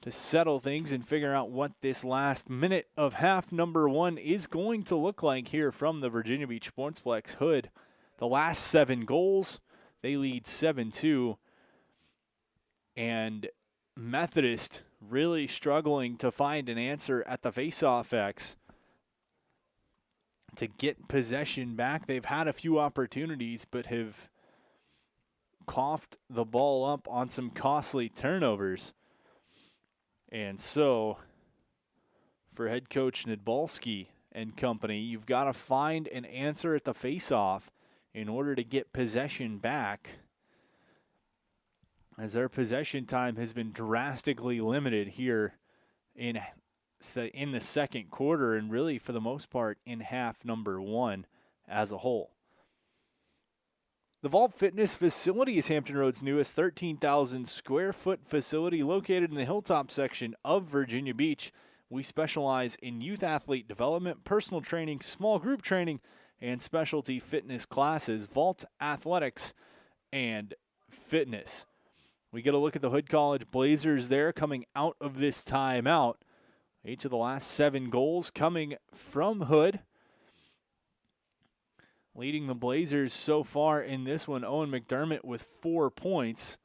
to settle things and figure out what this last minute of half number 1 is going to look like here from the Virginia Beach Sportsplex. Hood, the last 7 goals, they lead 7-2. And Methodist really struggling to find an answer at the faceoff X to get possession back. They've had a few opportunities, but have coughed the ball up on some costly turnovers. And so, for head coach Nadbolski and company, you've got to find an answer at the faceoff in order to get possession back, as their possession time has been drastically limited here in the second quarter, and really for the most part in half number 1 as a whole. The Vault Fitness facility is Hampton Road's newest 13,000 square foot facility located in the Hilltop section of Virginia Beach. We specialize in youth athlete development, personal training, small group training, and specialty fitness classes, vault athletics, and fitness. We get a look at the Hood College Blazers there coming out of this timeout. Each of the last 7 goals coming from Hood. Leading the Blazers so far in this one, Owen McDermott with 4 points.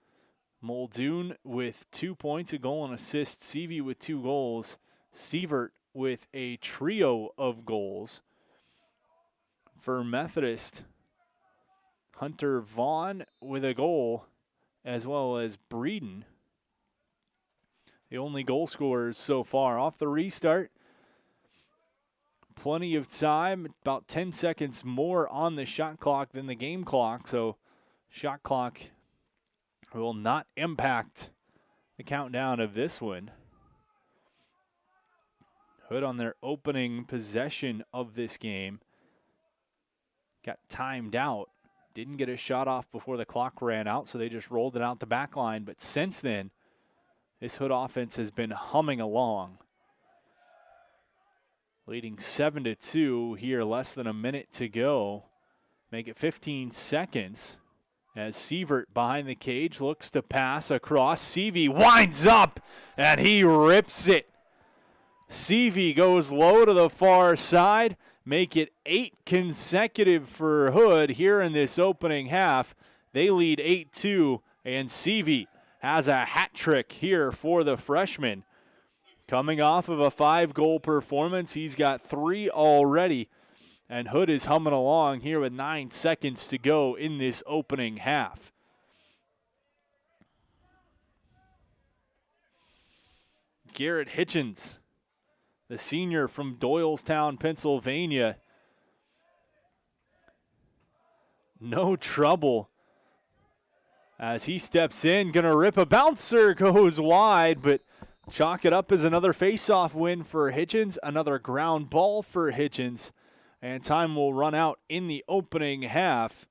Muldoon with 2 points, a goal and assist. Seavey with 2 goals. Sievert with a trio of goals. For Methodist, Hunter Vaughn with a goal, as well as Breeden. The only goal scorers so far. Off the restart, plenty of time, about 10 seconds more on the shot clock than the game clock, so shot clock will not impact the countdown of this one. Hood on their opening possession of this game got timed out. Didn't get a shot off before the clock ran out, so they just rolled it out the back line. But since then, this Hood offense has been humming along. Leading 7-2 here, less than a minute to go. Make it 15 seconds as Sievert behind the cage looks to pass across. Seavey winds up, and he rips it. Seavey goes low to the far side. Make it 8 consecutive for Hood here in this opening half. They lead 8-2, and Seavey has a hat trick here for the freshman. Coming off of a 5-goal performance, he's got 3 already, and Hood is humming along here with 9 seconds to go in this opening half. Garrett Hitchens, the senior from Doylestown, Pennsylvania. No trouble as he steps in, gonna rip a bouncer, goes wide, but chalk it up as another face-off win for Hitchens, another ground ball for Hitchens, and time will run out in the opening half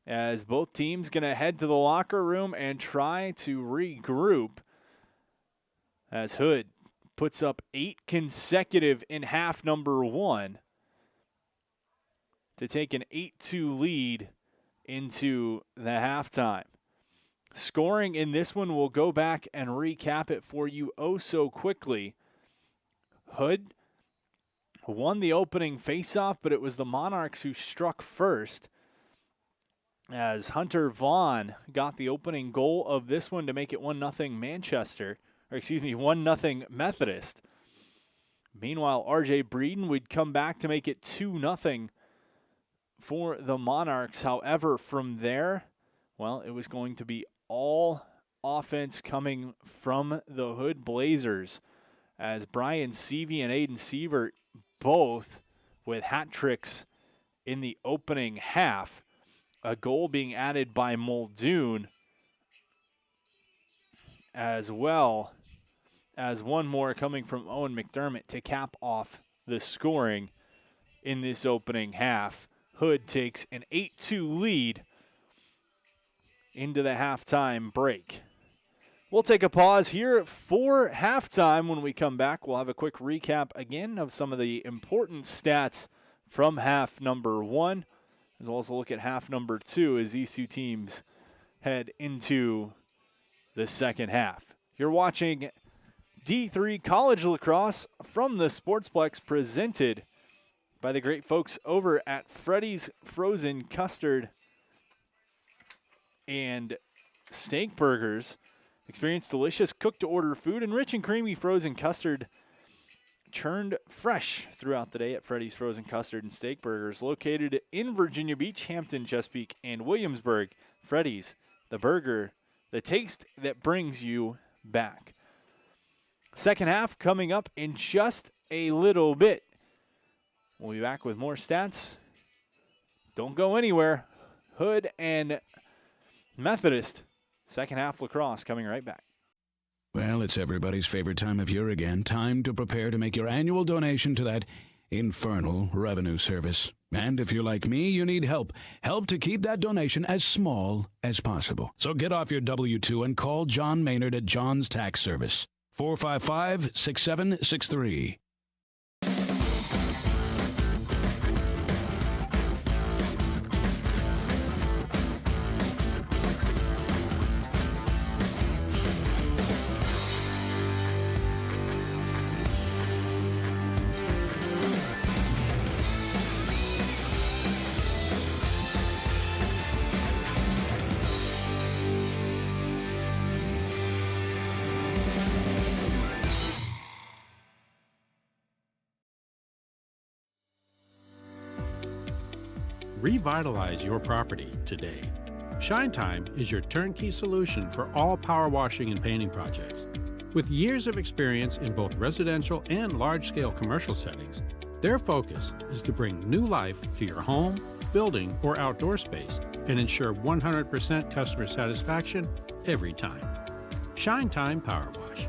as both teams gonna head to the locker room and try to regroup as Hood puts up 8 consecutive in half number 1 to take an 8-2 lead into the halftime. Scoring in this one, we'll go back and recap it for you oh so quickly. Hood won the opening faceoff, but it was the Monarchs who struck first as Hunter Vaughn got the opening goal of this one to make it 1-0 Manchester. 1-0 Methodist. Meanwhile, RJ Breeden would come back to make it 2-0 for the Monarchs. However, from there, well, it was going to be all offense coming from the Hood Blazers as Brian Seavey and Aiden Sievert both with hat tricks in the opening half. A goal being added by Muldoon, as well as one more coming from Owen McDermott to cap off the scoring in this opening half. Hood takes an 8-2 lead into the halftime break. We'll take a pause here for halftime. When we come back, we'll have a quick recap again of some of the important stats from half number 1, as well as a look at half number 2 as these two teams head into the second half. You're watching D3 College Lacrosse from the Sportsplex, presented by the great folks over at Freddy's Frozen Custard and Steak Burgers. Experience delicious cooked-to-order food and rich and creamy frozen custard churned fresh throughout the day at Freddy's Frozen Custard and Steak Burgers, located in Virginia Beach, Hampton, Chesapeake, and Williamsburg. Freddy's, the burger, the taste that brings you back. Second half coming up in just a little bit. We'll be back with more stats. Don't go anywhere. Hood and Methodist, second half lacrosse, coming right back. Well, it's everybody's favorite time of year again. Time to prepare to make your annual donation to that infernal revenue service. And if you're like me, you need help. Help to keep that donation as small as possible. So get off your W-2 and call John Maynard at John's Tax Service. 455-6763. revitalize your property today. Shine Time is your turnkey solution for all power washing and painting projects. With years of experience in both residential and large-scale commercial settings, their focus is to bring new life to your home, building, or outdoor space and ensure 100% customer satisfaction every time. Shine Time Power Wash.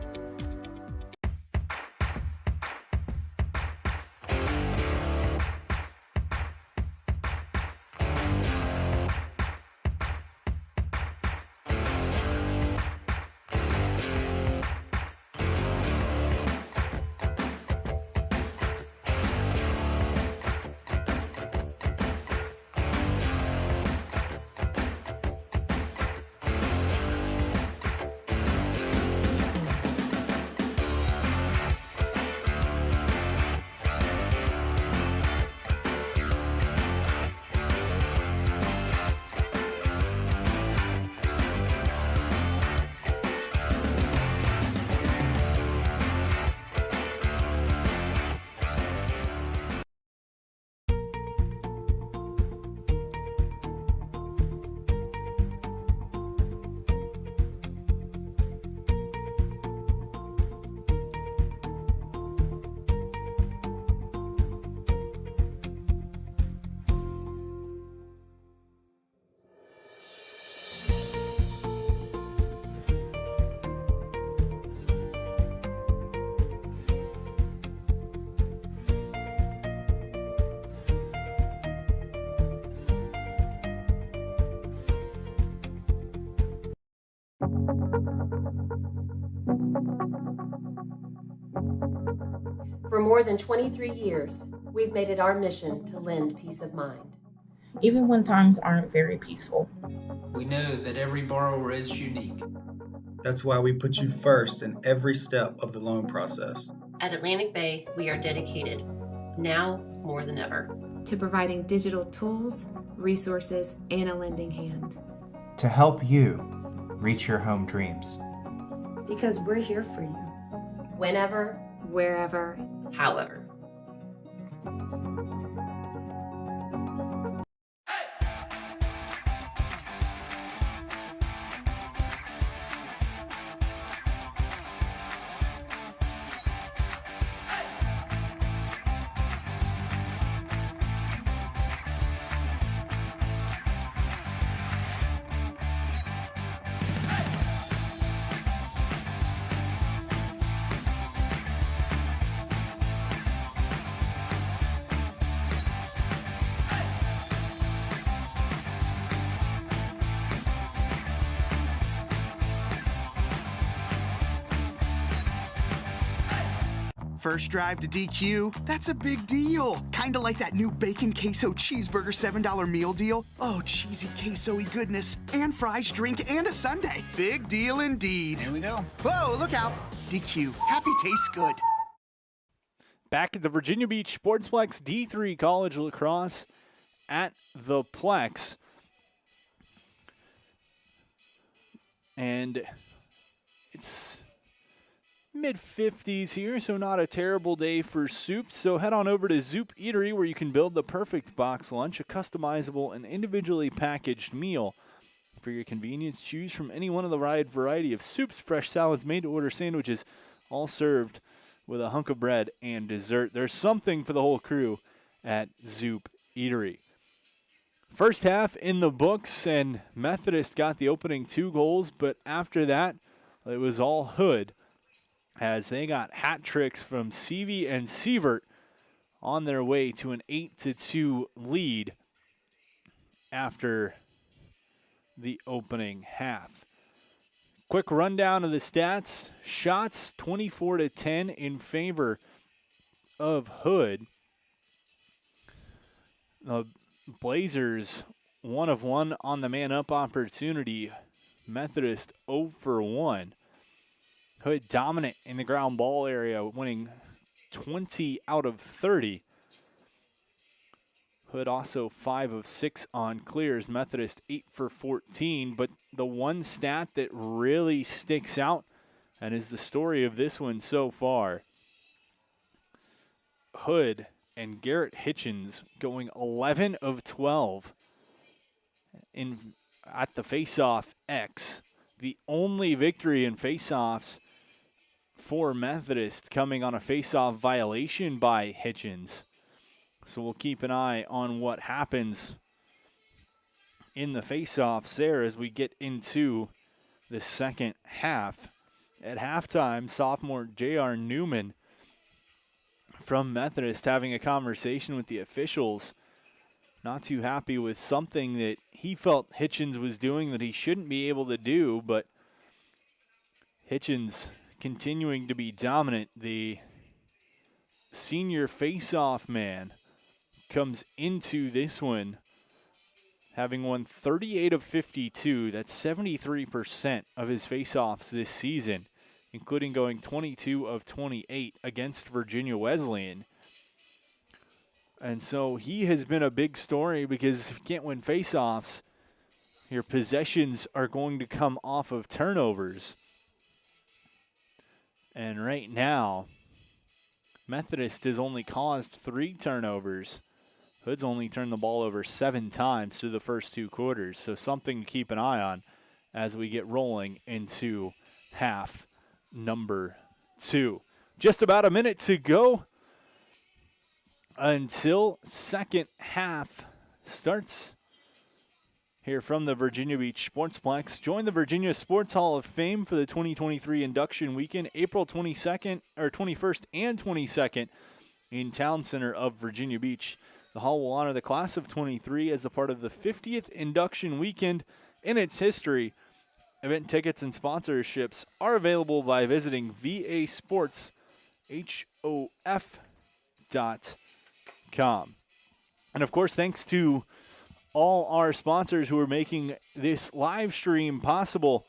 For more than 23 years, we've made it our mission to lend peace of mind. Even when times aren't very peaceful. We know that every borrower is unique. That's why we put you first in every step of the loan process. At Atlantic Bay, we are dedicated, now more than ever, to providing digital tools, resources, and a lending hand. To help you reach your home dreams. Because we're here for you. Whenever, wherever, however. First drive to DQ, that's a big deal. Kinda like that new bacon queso cheeseburger $7 meal deal. Oh, cheesy queso-y goodness. And fries, drink, and a sundae. Big deal indeed. Here we go. Whoa, look out. DQ, happy tastes good. Back at the Virginia Beach Sportsplex D3 College Lacrosse at the Plex. And it's mid-50s here, so not a terrible day for soup. So head on over to Zoop Eatery, where you can build the perfect box lunch, a customizable and individually packaged meal. For your convenience, choose from any one of the wide variety of soups, fresh salads, made-to-order sandwiches, all served with a hunk of bread and dessert. There's something for the whole crew at Zoop Eatery. First half in the books, and Methodist got the opening 2 goals, but after that, it was all Hood, as they got hat tricks from Seavey and Sievert on their way to an 8-2 lead after the opening half. Quick rundown of the stats. Shots 24-10 in favor of Hood. The Blazers 1 of 1 on the man-up opportunity. Methodist 0 for 1. Hood dominant in the ground ball area, winning 20 out of 30. Hood also 5 of 6 on clears. Methodist 8 for 14. But the one stat that really sticks out and is the story of this one so far, Hood and Garrett Hitchens going 11 of 12 at the faceoff X. The only victory in faceoffs for Methodist coming on a faceoff violation by Hitchens. So we'll keep an eye on what happens in the faceoffs there as we get into the second half. At halftime, sophomore J.R. Newman from Methodist having a conversation with the officials. Not too happy with something that he felt Hitchens was doing that he shouldn't be able to do, but Hitchens continuing to be dominant. The senior face-off man comes into this one having won 38 of 52. That's 73% of his face-offs this season, including going 22 of 28 against Virginia Wesleyan. And so he has been a big story because if you can't win face-offs, your possessions are going to come off of turnovers. And right now, Methodist has only caused 3 turnovers. Hood's only turned the ball over 7 times through the first 2 quarters, so something to keep an eye on as we get rolling into half number 2. Just about a minute to go until second half starts here from the Virginia Beach Sportsplex. Join the Virginia Sports Hall of Fame for the 2023 induction weekend, April 21st and 22nd in Town Center of Virginia Beach. The hall will honor the class of 23 as a part of the 50th induction weekend in its history. Event tickets and sponsorships are available by visiting vasportshof.com. And of course, thanks to all our sponsors who are making this live stream possible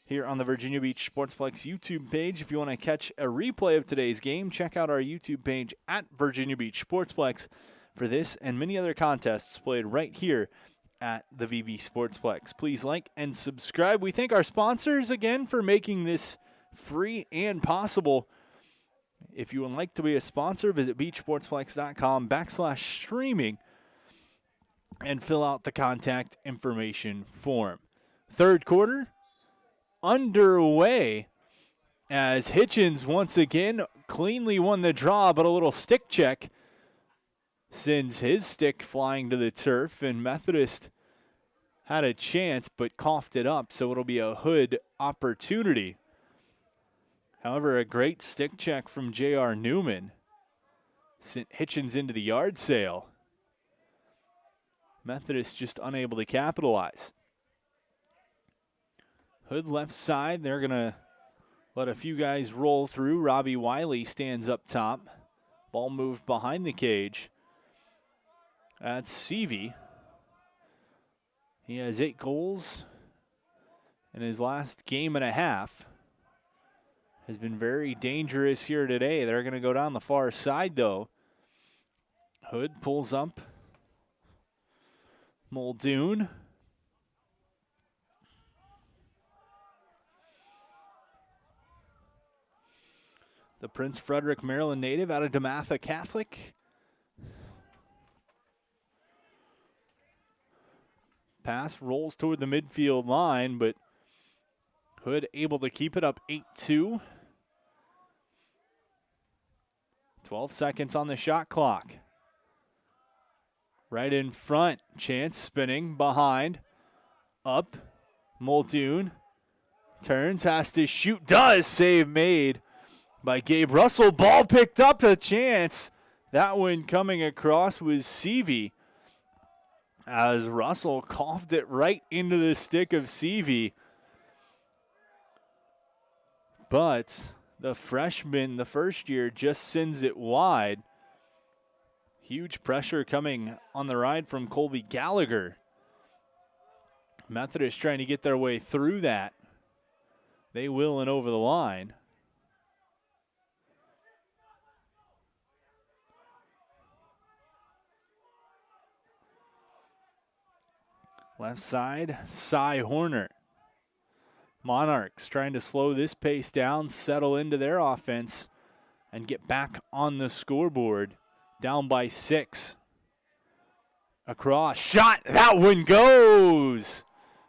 here on the Virginia Beach Sportsplex YouTube page. If you want to catch a replay of today's game, check out our YouTube page at Virginia Beach Sportsplex for this and many other contests played right here at the VB Sportsplex. Please like and subscribe. We thank our sponsors again for making this free and possible. If you would like to be a sponsor, visit beachsportsplex.com/streaming and fill out the contact information form. Third quarter underway as Hitchens once again cleanly won the draw, but a little stick check sends his stick flying to the turf, and Methodist had a chance but coughed it up, so it'll be a Hood opportunity. However, a great stick check from J.R. Newman sent Hitchens into the yard sale. Methodist just unable to capitalize. Hood left side, they're going to let a few guys roll through. Robbie Wiley stands up top. Ball moved behind the cage. That's Seavey. He has 8 goals in his last game and a half. Has been very dangerous here today. They're going to go down the far side, though. Hood pulls up. Muldoon. The Prince Frederick, Maryland native out of DeMatha Catholic. Pass rolls toward the midfield line, but Hood able to keep it up 8-2. 12 seconds on the shot clock. Right in front, Chance spinning behind, up, Muldoon, turns, has to shoot, does, save made by Gabe Russell. Ball picked up to Chance. That one coming across was Seavey, as Russell coughed it right into the stick of Seavey. But the freshman, the first year, just sends it wide. Huge pressure coming on the ride from Colby Gallagher. Methodist trying to get their way through that. They will and over the line. Left side, Cy Horner. Monarchs trying to slow this pace down, settle into their offense, and get back on the scoreboard. down by 6. Across, shot, that one goes!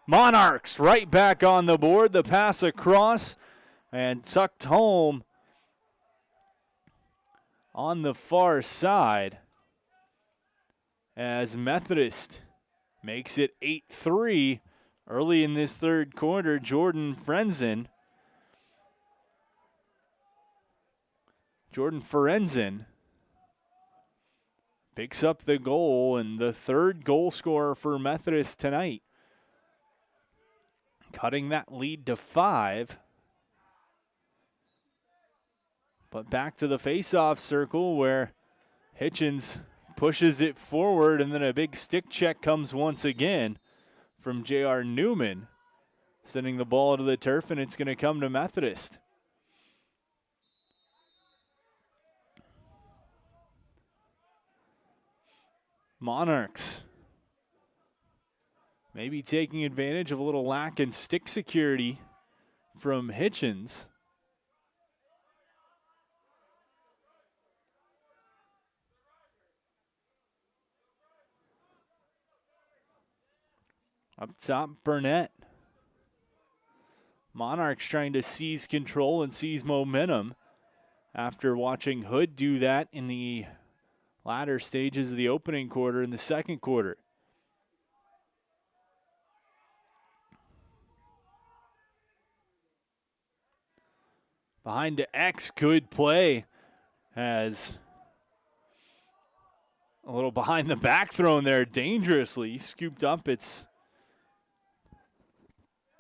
Monarchs right back on the board. The pass across and tucked home on the far side as Methodist makes it 8-3 early in this third quarter. Jordan Forensen picks up the goal and the third goal scorer for Methodist tonight, cutting that lead to 5. But back to the face-off circle where Hitchens pushes it forward, and then a big stick check comes once again from J.R. Newman, sending the ball to the turf, and it's going to come to Methodist. Monarchs maybe taking advantage of a little lack in stick security from Hitchens. Up top, Burnett. Monarchs trying to seize control and seize momentum after watching Hood do that in the latter stages of the opening quarter in the second quarter. Behind to X, good play as a little behind the back thrown there, dangerously scooped up. It's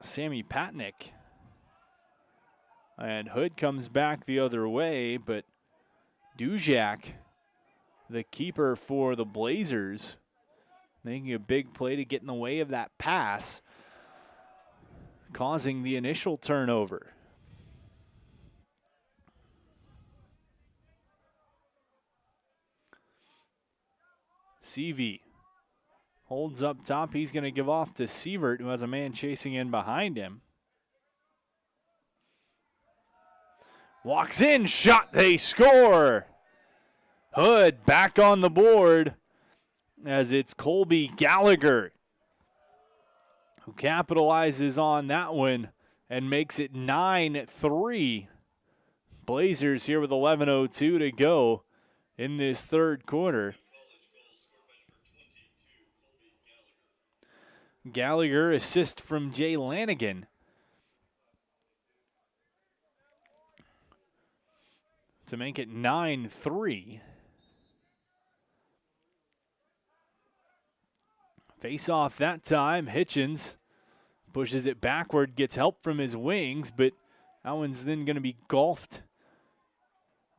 Sammy Patnick. And Hood comes back the other way, but Dujak, the keeper for the Blazers, making a big play to get in the way of that pass, causing the initial turnover. CV holds up top. He's going to give off to Sievert, who has a man chasing in behind him. Walks in, shot, they score. Hood back on the board as it's Colby Gallagher who capitalizes on that one and makes it 9-3. Blazers here with 11:02 to go in this third quarter. Gallagher, assist from Jay Lanigan to make it 9-3. Face off that time. Hitchens pushes it backward, gets help from his wings, but that one's then going to be golfed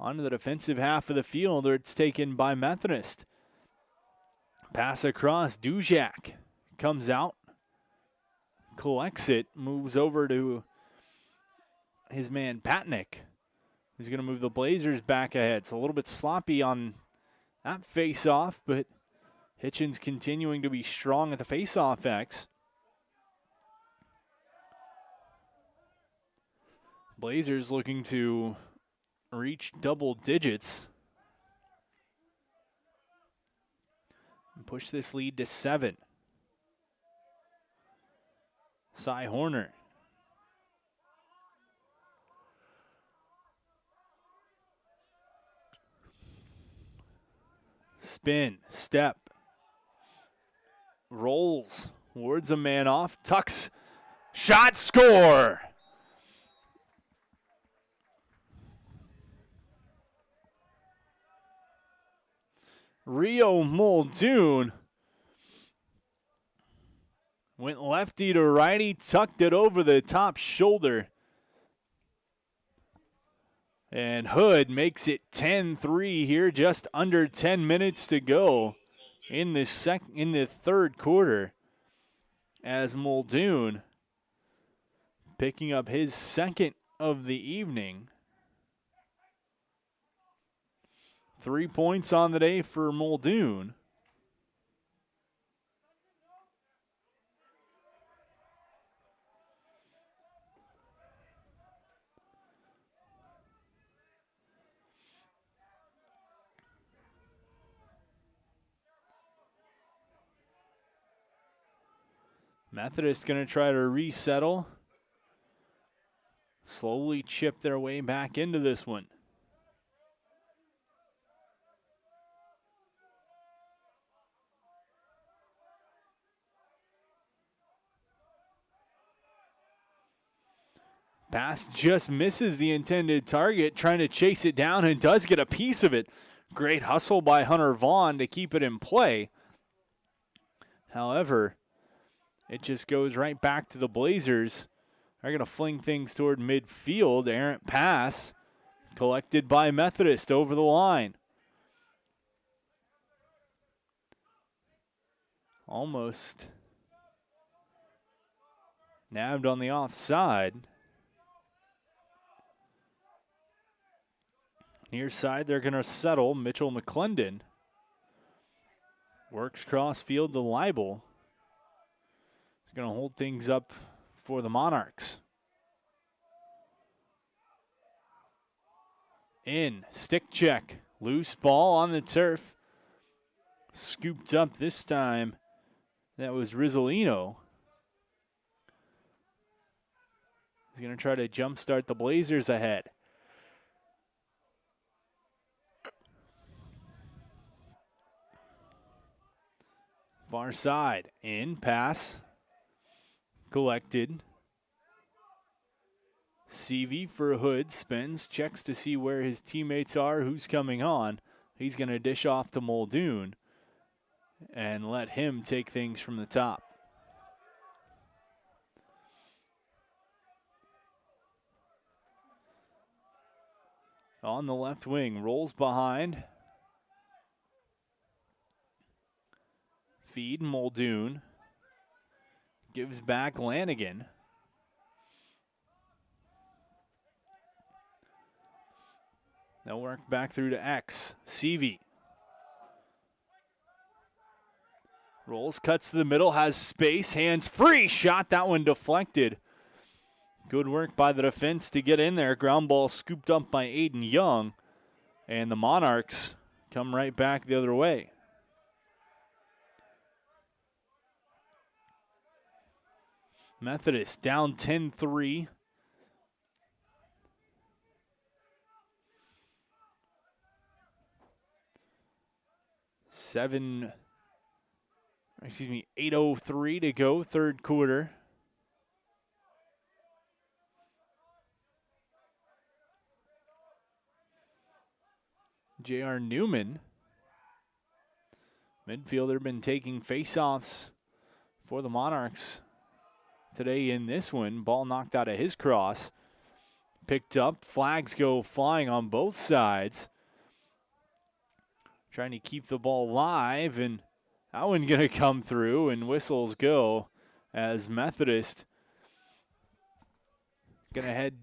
onto the defensive half of the field, or it's taken by Methodist. Pass across, Dujak comes out, collects it, moves over to his man Patnick, who's going to move the Blazers back ahead. So a little bit sloppy on that face-off, but Hitchens continuing to be strong at the face-off X. Blazers looking to reach double digits and push this lead to 7. Cy Horner. Spin, step, rolls, wards a man off, tucks, shot, score. Rio Muldoon went lefty to righty, tucked it over the top shoulder. And Hood makes it 10-3 here, just under 10 minutes to go in the third quarter, as Muldoon picking up his second of the evening. 3 points on the day for Muldoon. Methodist going to try to resettle. Slowly chip their way back into this one. Pass just misses the intended target, trying to chase it down, and does get a piece of it. Great hustle by Hunter Vaughn to keep it in play. However, it just goes right back to the Blazers. They're going to fling things toward midfield. Errant pass collected by Methodist over the line. Almost nabbed on the offside. Near side, they're going to settle. Mitchell McClendon works cross field to Leibel. He's going to hold things up for the Monarchs. In, stick check. Loose ball on the turf. Scooped up this time. That was Rizzolino. He's going to try to jumpstart the Blazers ahead. Far side, in, pass, collected. CV for Hood, spins, checks to see where his teammates are, who's coming on. He's going to dish off to Muldoon and let him take things from the top. On the left wing, rolls behind. Feed Muldoon. Gives back Lanigan. They'll work back through to X. CV. Rolls, cuts to the middle, has space, hands free. Shot, that one deflected. Good work by the defense to get in there. Ground ball scooped up by Aiden Young. And the Monarchs come right back the other way. Methodist down 10-3. $8:03 to go, third quarter. J.R. Newman, midfielder, been taking faceoffs for the Monarchs today in this one. Ball knocked out of his cross. Picked up. Flags go flying on both sides. Trying to keep the ball live, and that one going to come through, and whistles go as Methodist going to head,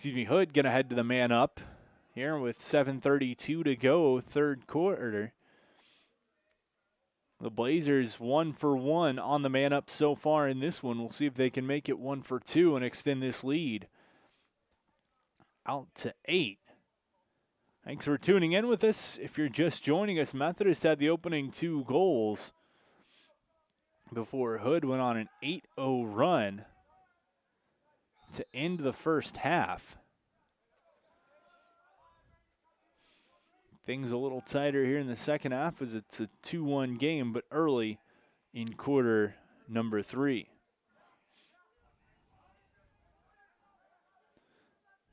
Hood going to head to the man up here with 7:32 to go, third quarter. The Blazers 1 for 1 on the man up so far in this one. We'll see if they can make it 1 for 2 and extend this lead out to 8. Thanks for tuning in with us. If you're just joining us, Methodist had the opening 2 goals before Hood went on an 8-0 run to end the first half. Things a little tighter here in the second half as it's a 2-1 game, but early in quarter number 3.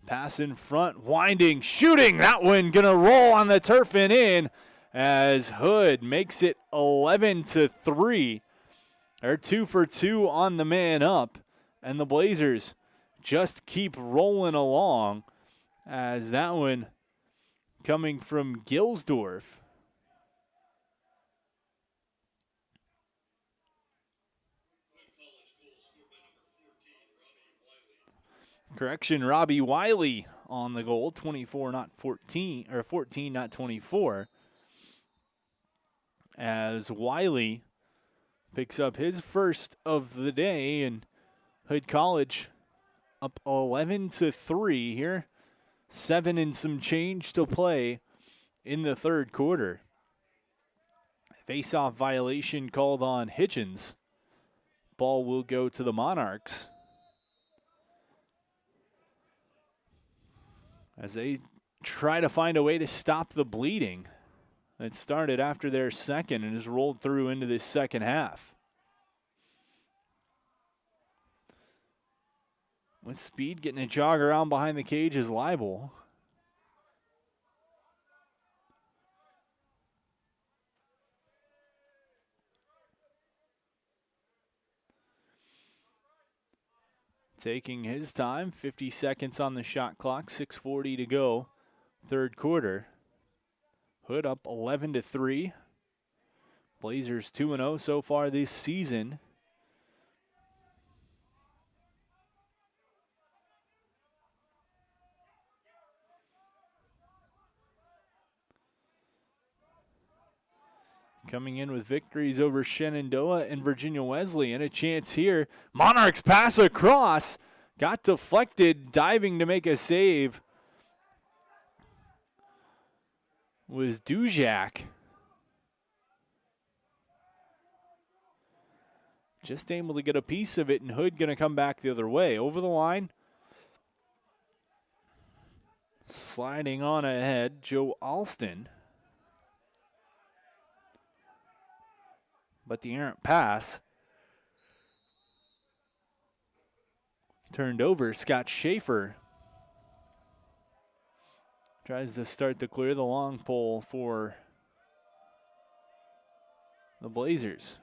Pass in front, winding, shooting. That one going to roll on the turf and in as Hood makes it 11-3. They're 2 for 2 on the man up, and the Blazers just keep rolling along as that one coming from Gilsdorf. Correction, Robbie Wiley on the goal, 24, not 14, or 14, not 24. As Wiley picks up his first of the day, and Hood College up 11-3 here. 7 and some change to play in the third quarter. Face-off violation called on Hitchens. ball will go to the Monarchs as they try to find a way to stop the bleeding that started after their second and has rolled through into this second half. With speed, getting a jog around behind the cage is Leibel. Taking his time, 50 seconds on the shot clock, 6:40 to go, third quarter. Hood up 11-3. Blazers 2-0 so far this season. Coming in with victories over Shenandoah and Virginia Wesleyan. A chance here. Monarchs pass across. Got deflected, diving to make a save. Was Dujak. Just able to get a piece of it, and Hood going to come back the other way. Over the line. Sliding on ahead, Joe Alston. But the errant pass turned over. Scott Schaefer tries to start to clear the long pole for the Blazers.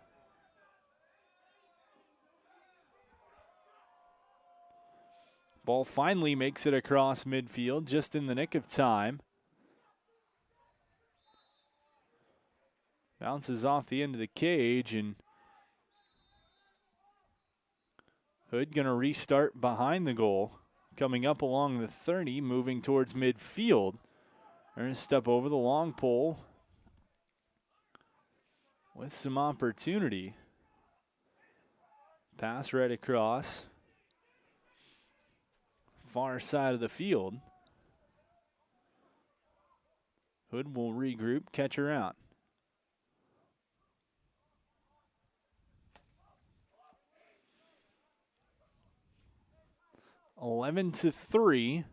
Ball finally makes it across midfield just in the nick of time. Bounces off the end of the cage, and Hood going to restart behind the goal. Coming up along the 30, moving towards midfield. They're going to step over the long pole with some opportunity. Pass right across. Far side of the field. Hood will regroup, catch her out. (11-3).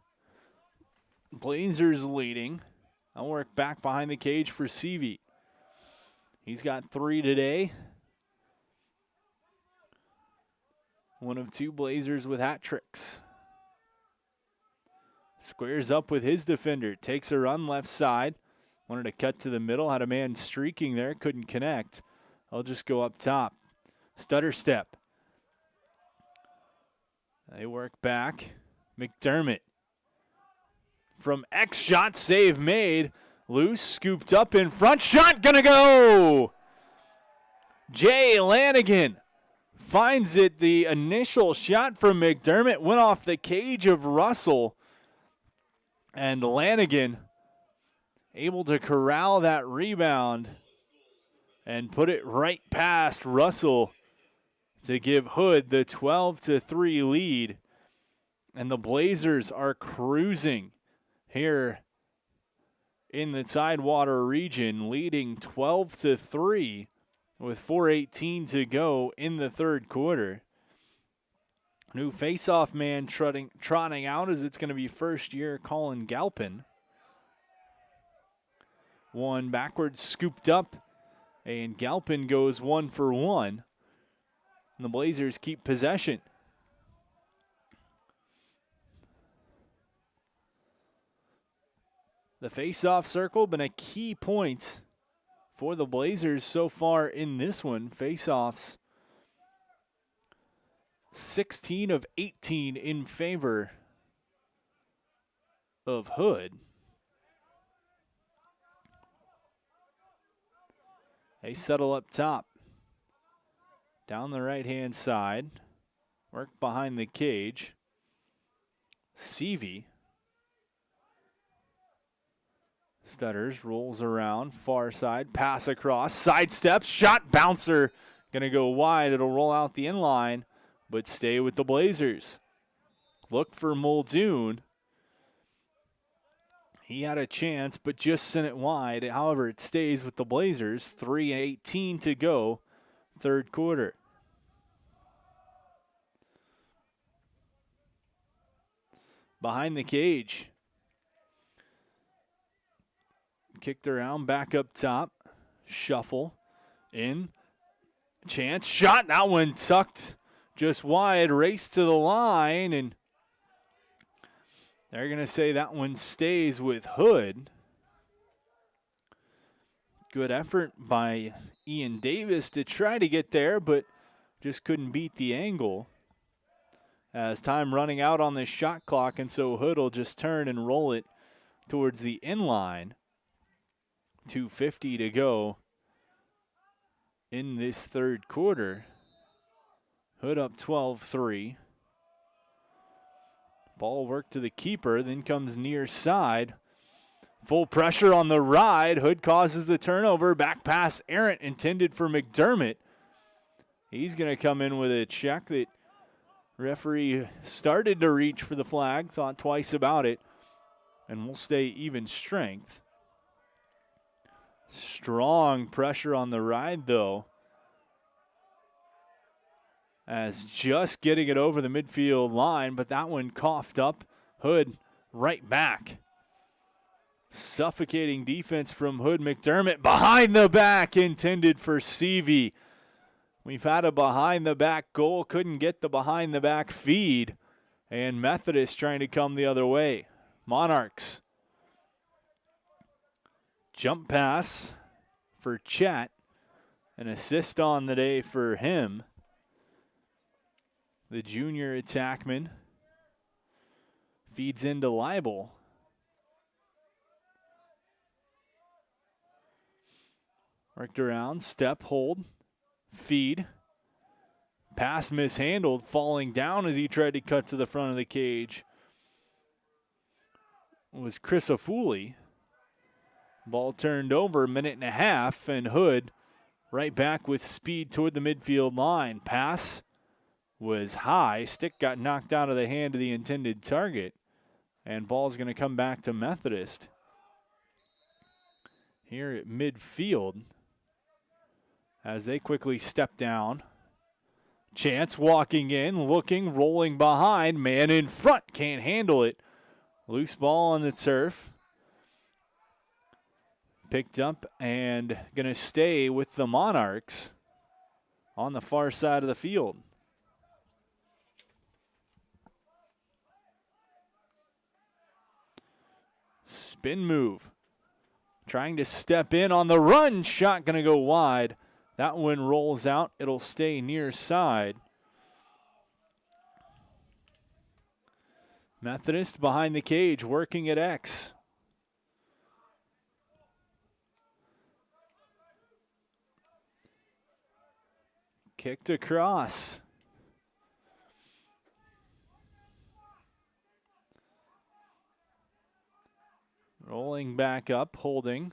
Blazers leading. I'll work back behind the cage for Seavey. He's got 3 today. One of 2 Blazers with hat tricks. Squares up with his defender. Takes a run left side. Wanted to cut to the middle. Had a man streaking there. Couldn't connect. I'll just go up top. Stutter step. They work back. McDermott. From X shot, save made. Loose, scooped up in front. Shot gonna go! Jay Lanigan finds it. The initial shot from McDermott went off the cage of Russell. And Lanigan able to corral that rebound and put it right past Russell to give Hood the 12-3 lead. And the Blazers are cruising here in the Tidewater region, leading 12-3 with 4:18 to go in the third quarter. New face-off man trotting out as it's going to be first-year Colin Galpin. One backwards scooped up, and Galpin goes 1 for 1. And the Blazers keep possession. The face-off circle been a key point for the Blazers so far in this one. Face-offs 16 of 18 in favor of Hood. They settle up top. Down the right-hand side. Work behind the cage. Seavey. Stutters, rolls around, far side, pass across, sidesteps, shot, bouncer. Gonna go wide, it'll roll out the inline, but stay with the Blazers. Look for Muldoon. He had a chance, but just sent it wide. However, it stays with the Blazers. 3:18 to go, third quarter. behind the cage. Kicked around, back up top. Shuffle. In. Chance. Shot. That one tucked just wide. Race to the line. And they're going to say that one stays with Hood. Good effort by Ian Davis to try to get there, but just couldn't beat the angle. As time running out on this shot clock, and so Hood will just turn and roll it towards the inline. 2:50 to go in this third quarter. Hood up 12-3. Ball work to the keeper, then comes near side. Full pressure on the ride. Hood causes the turnover. Back pass errant intended for McDermott. He's going to come in with a check that referee started to reach for the flag, thought twice about it, and will stay even strength. Strong pressure on the ride, though, as just getting it over the midfield line, but that one coughed up. Hood right back. Suffocating defense from Hood. McDermott behind the back, intended for Seavey. We've had a behind-the-back goal, couldn't get the behind-the-back feed, and Methodist trying to come the other way. Monarchs. Jump pass for Chat. An assist on the day for him. The junior attackman feeds into Leibel. Worked around, step, hold. Feed. Pass mishandled, falling down as he tried to cut to the front of the cage. It was Chris Afuli. Ball turned over, a minute and a half, and Hood right back with speed toward the midfield line. Pass was high. Stick got knocked out of the hand of the intended target, and ball's going to come back to Methodist. Here at midfield, as they quickly step down. Chance walking in, looking, rolling behind. Man in front, can't handle it. Loose ball on the turf. Picked up and going to stay with the Monarchs on the far side of the field. Spin move. Trying to step in on the run. Shot going to go wide. That one rolls out. It'll stay near side. Methodist behind the cage, working at X. Kicked across. Rolling back up, holding.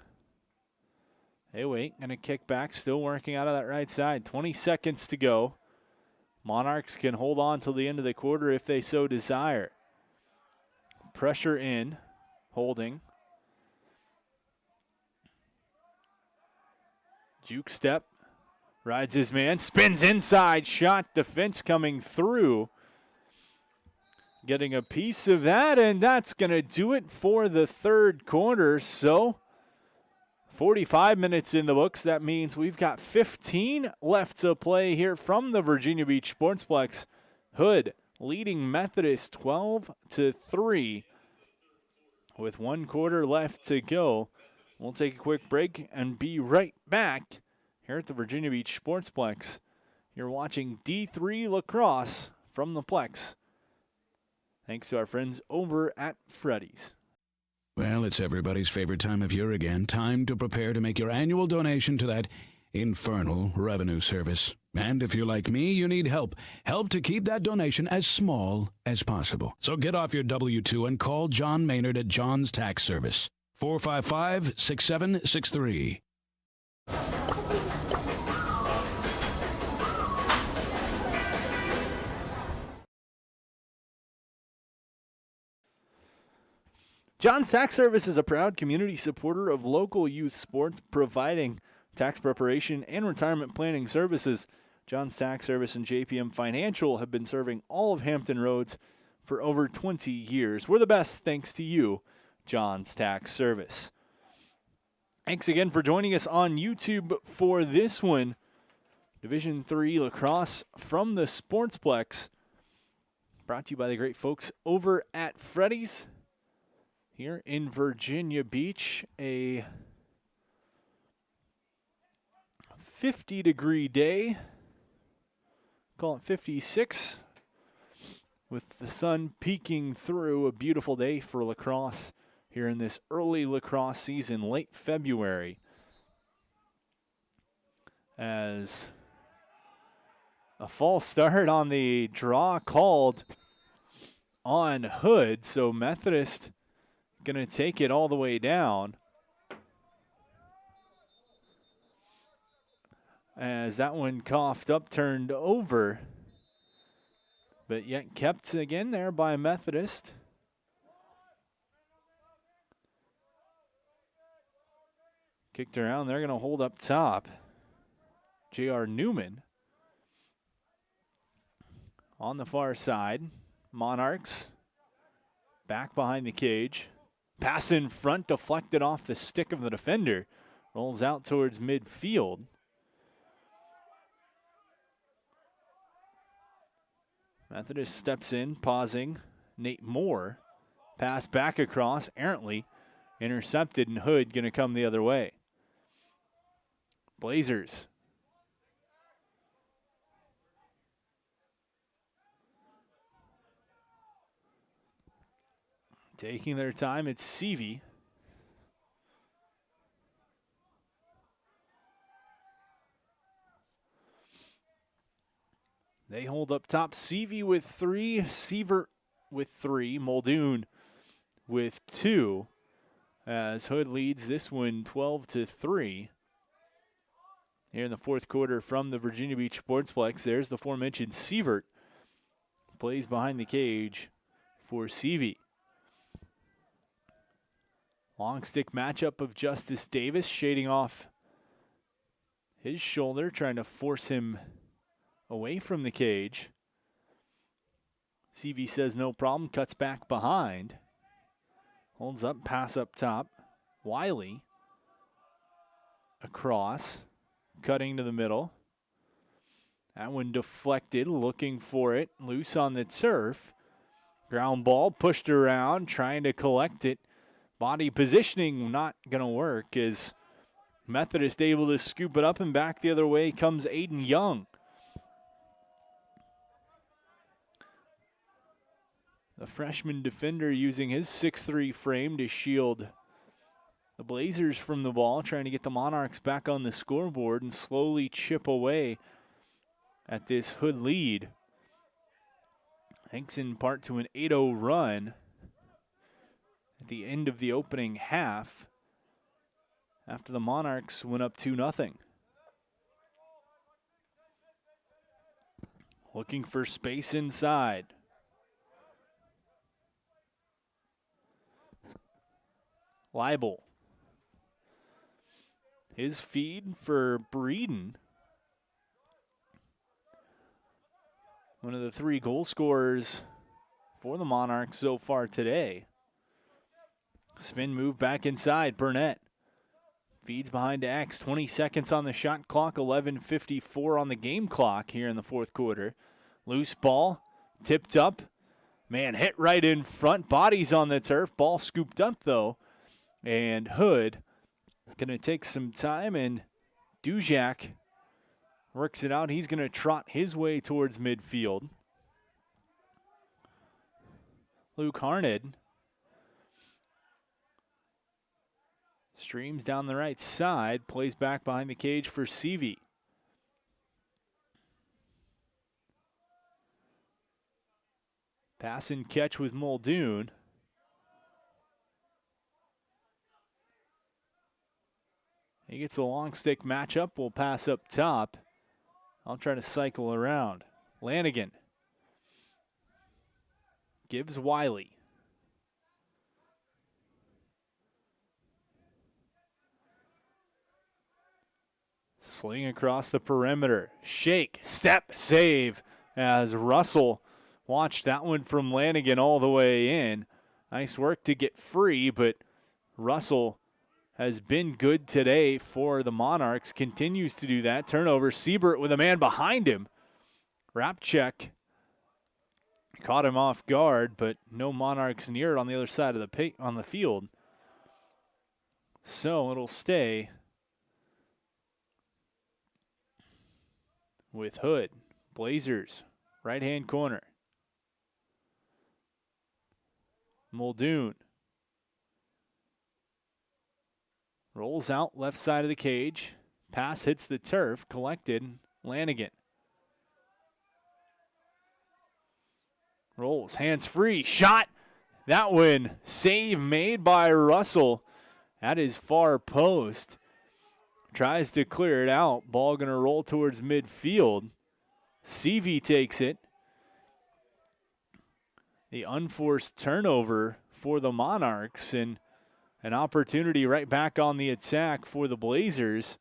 Hey, wait, going to kick back, still working out of that right side. 20 seconds to go. Monarchs can hold on till the end of the quarter if they so desire. Pressure in, holding. Juke step, rides his man, spins inside, shot, defense coming through. Getting a piece of that, and that's going to do it for the third quarter. So 45 minutes in the books. That means we've got 15 left to play here from the Virginia Beach Sportsplex. Hood leading Methodist 12-3 with 1 quarter left to go. We'll take a quick break and be right back here at the Virginia Beach Sportsplex. You're watching D3 Lacrosse from the Plex. Thanks to our friends over at Freddy's. Well, it's everybody's favorite time of year again. Time to prepare to make your annual donation to that infernal revenue service. And if you're like me, you need help. Help to keep that donation as small as possible. So get off your W-2 and call John Maynard at John's Tax Service. 455-6763. John's Tax Service is a proud community supporter of local youth sports, providing tax preparation and retirement planning services. John's Tax Service and JPM Financial have been serving all of Hampton Roads for over 20 years. We're the best thanks to you, John's Tax Service. Thanks again for joining us on YouTube for this one. Division III lacrosse from the Sportsplex. Brought to you by the great folks over at Freddy's here in Virginia Beach. A 50-degree day. Call it 56. With the sun peeking through. A beautiful day for lacrosse here in this early lacrosse season, late February. As a false start on the draw called on Hood, so Methodist going to take it all the way down. As that one coughed up, turned over, but yet kept again there by Methodist. Kicked around, they're going to hold up top. J.R. Newman on the far side. Monarchs back behind the cage. Pass in front, deflected off the stick of the defender. Rolls out towards midfield. Methodist steps in, pausing. Nate Moore. Pass back across, errantly intercepted, and Hood going to come the other way. Blazers. Taking their time, it's Seavey. They hold up top. Seavey with 3, Sievert with 3, Muldoon with 2. As Hood leads this one 12-3. Here in the fourth quarter from the Virginia Beach Sportsplex, there's the aforementioned Sievert. Plays behind the cage for Seavey. Long stick matchup of Justice Davis shading off his shoulder, trying to force him away from the cage. Seavey says no problem, cuts back behind. Holds up, pass up top. Wiley across, cutting to the middle. That one deflected, looking for it, loose on the turf. Ground ball pushed around, trying to collect it. Body positioning not going to work as Methodist able to scoop it up, and back the other way comes Aiden Young. The freshman defender using his 6'3" frame to shield the Blazers from the ball, trying to get the Monarchs back on the scoreboard and slowly chip away at this Hood lead. Thanks in part to an 8-0 run at the end of the opening half after the Monarchs went up 2-0. Looking for space inside. Leibel. His feed for Breeden. One of the 3 goal scorers for the Monarchs so far today. Spin move back inside. Burnett feeds behind to X. 20 seconds on the shot clock. 11:54 on the game clock here in the fourth quarter. Loose ball. Tipped up. Man, hit right in front. Bodies on the turf. Ball scooped up, though. And Hood going to take some time, and Dujak works it out. He's going to trot his way towards midfield. Luke Harned streams down the right side, plays back behind the cage for Seavey. Pass and catch with Muldoon. He gets a long stick matchup. We'll pass up top. I'll try to cycle around. Lanigan gives Wiley. Sling across the perimeter. Shake, step, save as Russell Watch that one from Lanigan all the way in. Nice work to get free, but Russell has been good today for the Monarchs. Continues to do that. Turnover. Siebert with a man behind him. Rapchek caught him off guard, but no Monarchs near it on the other side of the field. So it'll stay with Hood. Blazers, right-hand corner. Muldoon rolls out left side of the cage. Pass hits the turf. Collected. Lanigan rolls. Hands free. Shot. That one. Save made by Russell at his far post. Tries to clear it out. Ball going to roll towards midfield. CV takes it. The unforced turnover for the Monarchs and an opportunity right back on the attack for the Blazers.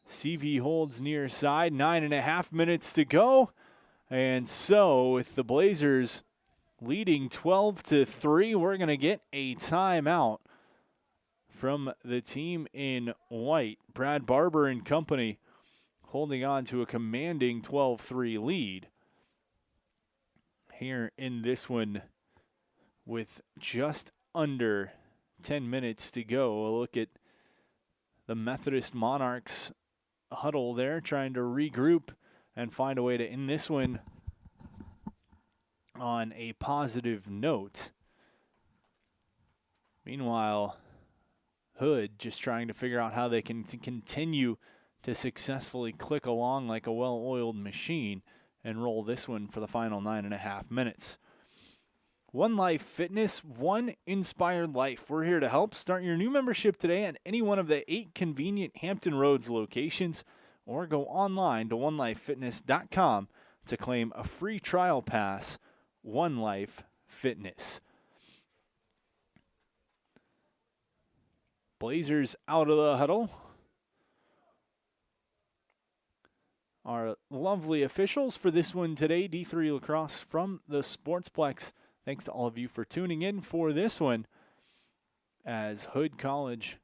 CV holds near side, 9.5 minutes to go. And so with the Blazers leading 12-3, we're going to get a timeout from the team in white. Brad Barber and company holding on to a commanding 12-3 lead here in this one with just under 10 minutes to go. A look at the Methodist Monarchs huddle there, trying to regroup and find a way to end this one on a positive note. Meanwhile, Hood just trying to figure out how they can continue to successfully click along like a well-oiled machine and roll this one for the final 9.5 minutes. One Life Fitness, one inspired life. We're here to help. Start your new membership today at any one of the 8 convenient Hampton Roads locations or go online to onelifefitness.com to claim a free trial pass. One Life Fitness. Blazers out of the huddle. Our lovely officials for this one today, D3 Lacrosse from the Sportsplex. Thanks to all of you for tuning in for this one as Hood College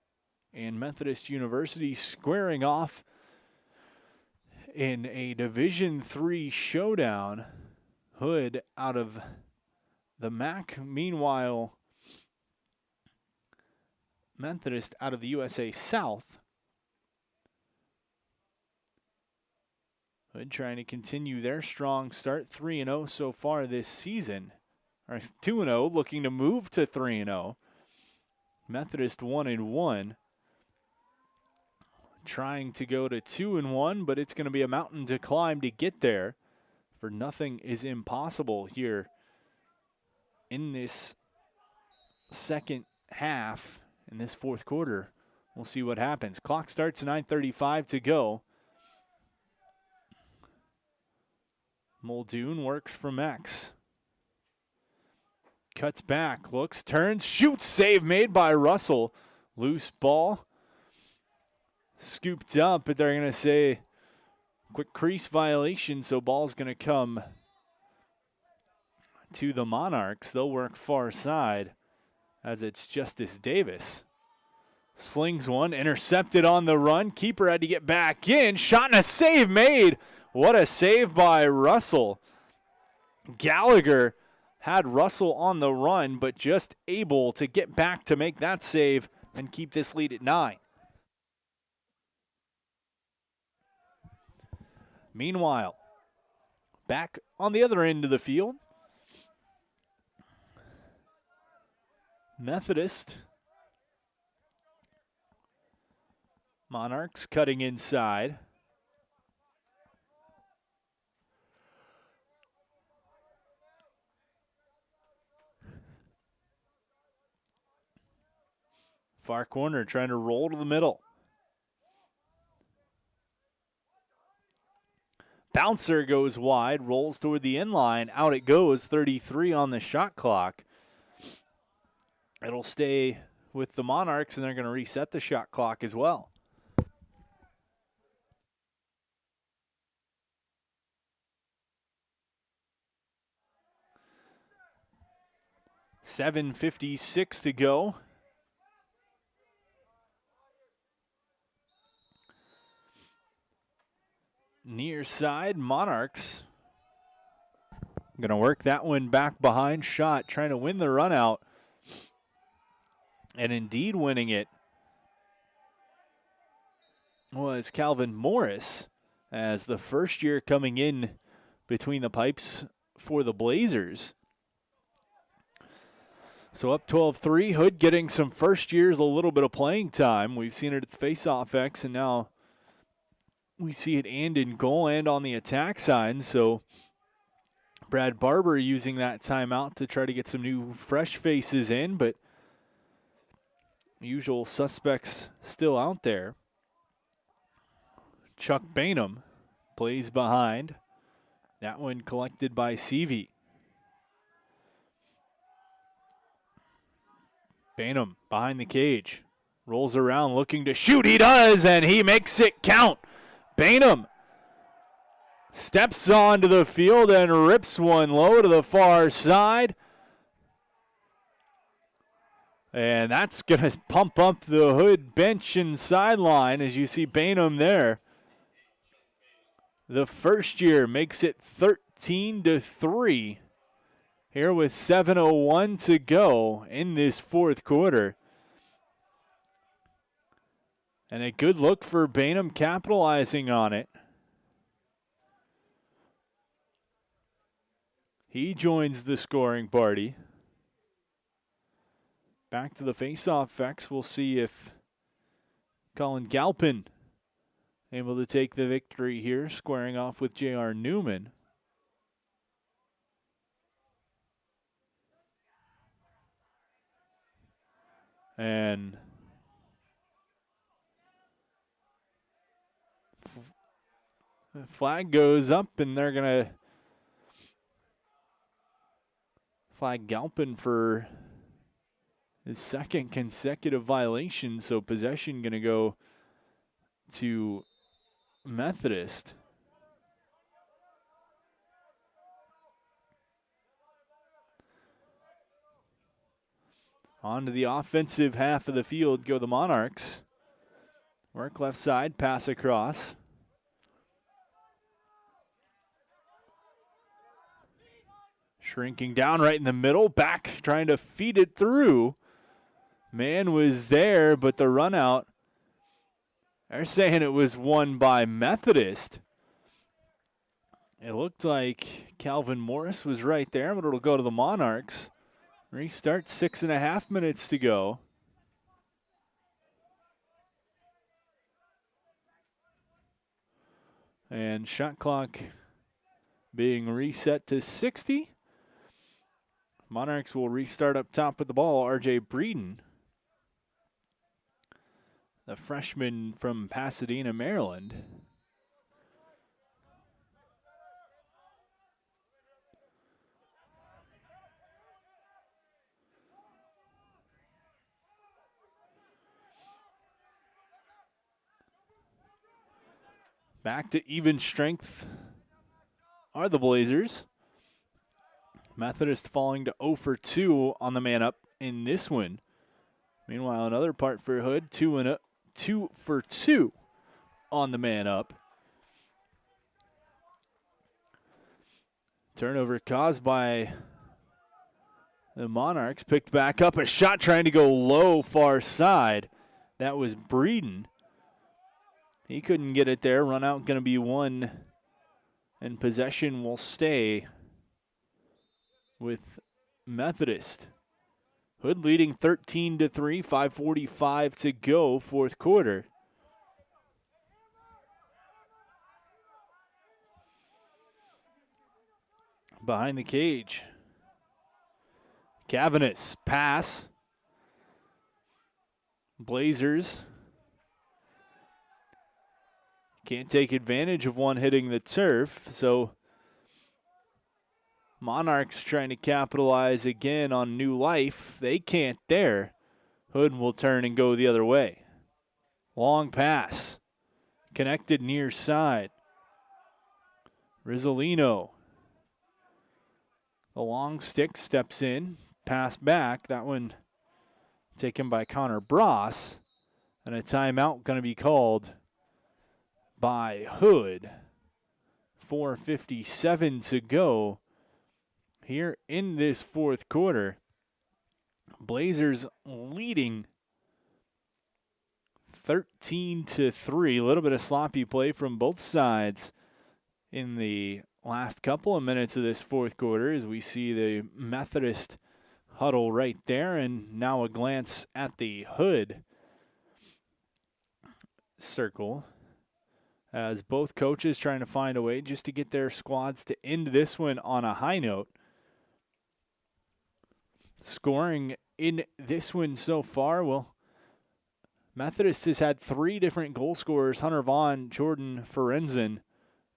and Methodist University squaring off in a Division III showdown. Hood out of the MAC. Meanwhile, Methodist out of the USA South. Hood trying to continue their strong start, 3-0 so far this season. Or 2-0, looking to move to 3-0. Methodist 1-1. Trying to go to 2-1, but it's going to be a mountain to climb to get there. For nothing is impossible here in this second half, in this fourth quarter. We'll see what happens. Clock starts at 9:35 to go. Muldoon works from X. Cuts back, looks, turns, shoots, save made by Russell. Loose ball. Scooped up, but they're going to say quick crease violation, so ball's going to come to the Monarchs. They'll work far side as it's Justice Davis. Slings one, intercepted on the run. Keeper had to get back in. Shot and a save made. What a save by Russell. Gallagher had Russell on the run, but just able to get back to make that save and keep this lead at 9. Meanwhile, back on the other end of the field, Methodist. Monarchs cutting inside. Far corner trying to roll to the middle. Bouncer goes wide, rolls toward the end line. Out it goes, 33 on the shot clock. It'll stay with the Monarchs, and they're going to reset the shot clock as well. 7:56 to go. Near side, Monarchs going to work that one back behind. Shot trying to win the run out, and indeed winning it was Calvin Morris, as the first year coming in between the pipes for the Blazers. So up 12-3, Hood getting some first years, a little bit of playing time. We've seen it at the face-off X, and now we see it and in goal and on the attack side. So Brad Barber using that timeout to try to get some new fresh faces in, but usual suspects still out there. Chuck Bainham plays behind. That one collected by Seavey. Bainham behind the cage. Rolls around looking to shoot. He does, and he makes it count. Bainham steps onto the field and rips one low to the far side. And that's going to pump up the Hood bench and sideline as you see Bainham there. The first year makes it 13-3 here with 7:01 to go in this fourth quarter. And a good look for Bainham capitalizing on it. He joins the scoring party. Back to the face-off X. We'll see if Colin Galpin able to take the victory here, squaring off with J.R. Newman. And flag goes up, and they're going to flag Galpin for his second consecutive violation. So possession going to go to Methodist. On to the offensive half of the field go the Monarchs. Work left side, pass across. Shrinking down right in the middle, back trying to feed it through. Man was there, but the run out, they're saying it was won by Methodist. It looked like Calvin Morris was right there, but it'll go to the Monarchs. Restart, 6.5 minutes to go. And shot clock being reset to 60. Monarchs will restart up top with the ball. R.J. Breeden, the freshman from Pasadena, Maryland. Back to even strength are the Blazers. Methodist falling to 0 for 2 on the man up in this one. Meanwhile, another part for Hood, 2 for 2 on the man up. Turnover caused by the Monarchs. Picked back up, a shot trying to go low far side. That was Breeden. He couldn't get it there. Run out going to be one, and possession will stay with Methodist. Hood leading 13-3, 5:45 to go, fourth quarter. Behind the cage. Cavanis, pass. Blazers can't take advantage of one hitting the turf, so Monarchs trying to capitalize again on new life. They can't there. Hood will turn and go the other way. Long pass. Connected near side. Rizzolino. The long stick steps in. pass back. That one taken by Connor Bross. And a timeout going to be called by Hood. 4:57 to go here in this fourth quarter. Blazers leading 13-3. A little bit of sloppy play from both sides in the last couple of minutes of this fourth quarter as we see the Methodist huddle right there, and now a glance at the Hood circle as both coaches trying to find a way just to get their squads to end this one on a high note. Scoring in this one so far, well, Methodist has had three different goal scorers: Hunter Vaughn, Jordan Ferenzen,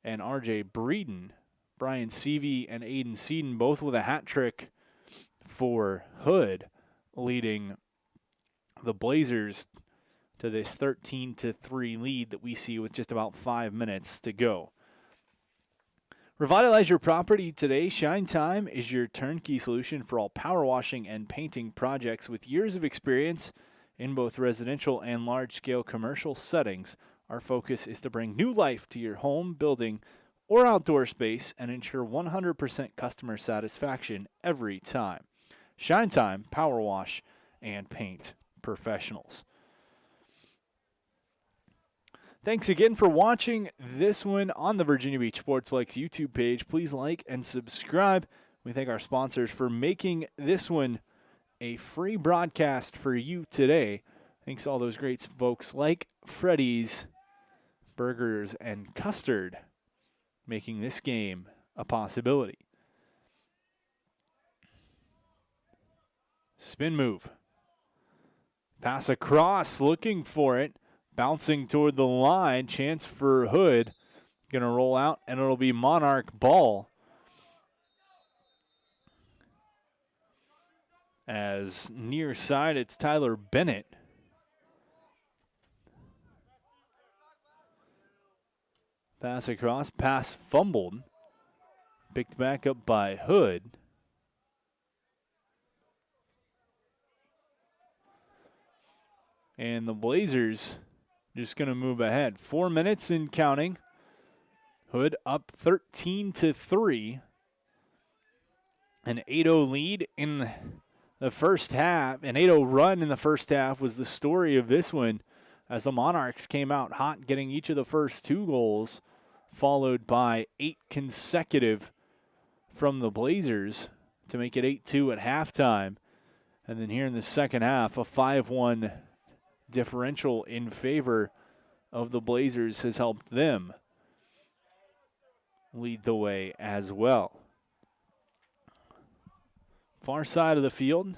and R.J. Breeden. Brian Seavey and Aiden Seaton both with a hat trick for Hood, leading the Blazers to this 13-3 lead that we see with just about 5 minutes to go. Revitalize your property today. Shine Time is your turnkey solution for all power washing and painting projects. With years of experience in both residential and large-scale commercial settings, our focus is to bring new life to your home, building, or outdoor space and ensure 100% customer satisfaction every time. Shine Time, Power Wash, and Paint Professionals. Thanks again for watching this one on the Virginia Beach Sportsplex YouTube page. Please like and subscribe. We thank our sponsors for making this one a free broadcast for you today. Thanks to all those great folks like Freddy's Burgers and Custard, making this game a possibility. Spin move. Pass across, looking for it. Bouncing toward the line. Chance for Hood. Going to roll out, and it'll be Monarch ball. As near side, it's Tyler Bennett. Pass across, pass fumbled. Picked back up by Hood. And the Blazers just going to move ahead. 4 minutes and counting. Hood up 13-3. An 8-0 lead in the first half. An 8-0 run in the first half was the story of this one, as the Monarchs came out hot, getting each of the first 2 goals, followed by 8 consecutive from the Blazers to make it 8-2 at halftime. And then here in the second half, a 5-1 differential in favor of the Blazers has helped them lead the way as well. Far side of the field,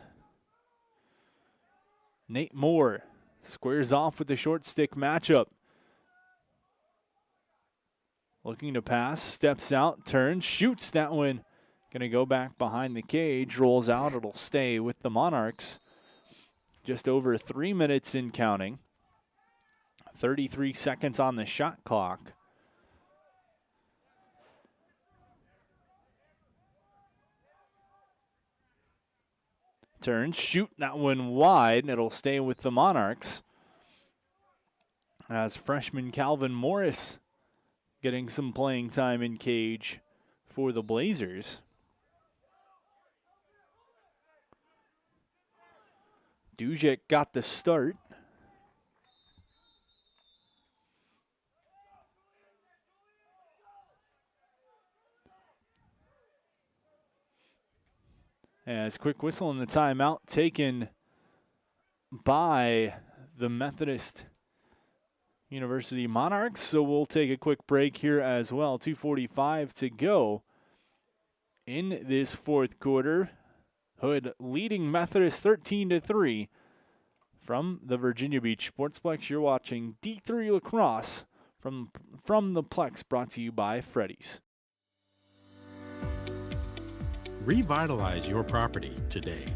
Nate Moore squares off with the short stick matchup. Looking to pass, steps out, turns, shoots that one. Going to go back behind the cage, rolls out. It'll stay with the Monarchs. Just over 3 minutes in counting. 33 seconds on the shot clock. Turns, shoot that one wide, and it'll stay with the Monarchs. As freshman Calvin Morris getting some playing time in cage for the Blazers. Duzic got the start. As quick whistle in the timeout taken by the Methodist University Monarchs. So we'll take a quick break here as well. 2:45 to go in this fourth quarter. Hood leading Methodist 13-3 from the Virginia Beach Sportsplex. You're watching D3 Lacrosse from the Plex, brought to you by Freddy's. Revitalize your property today.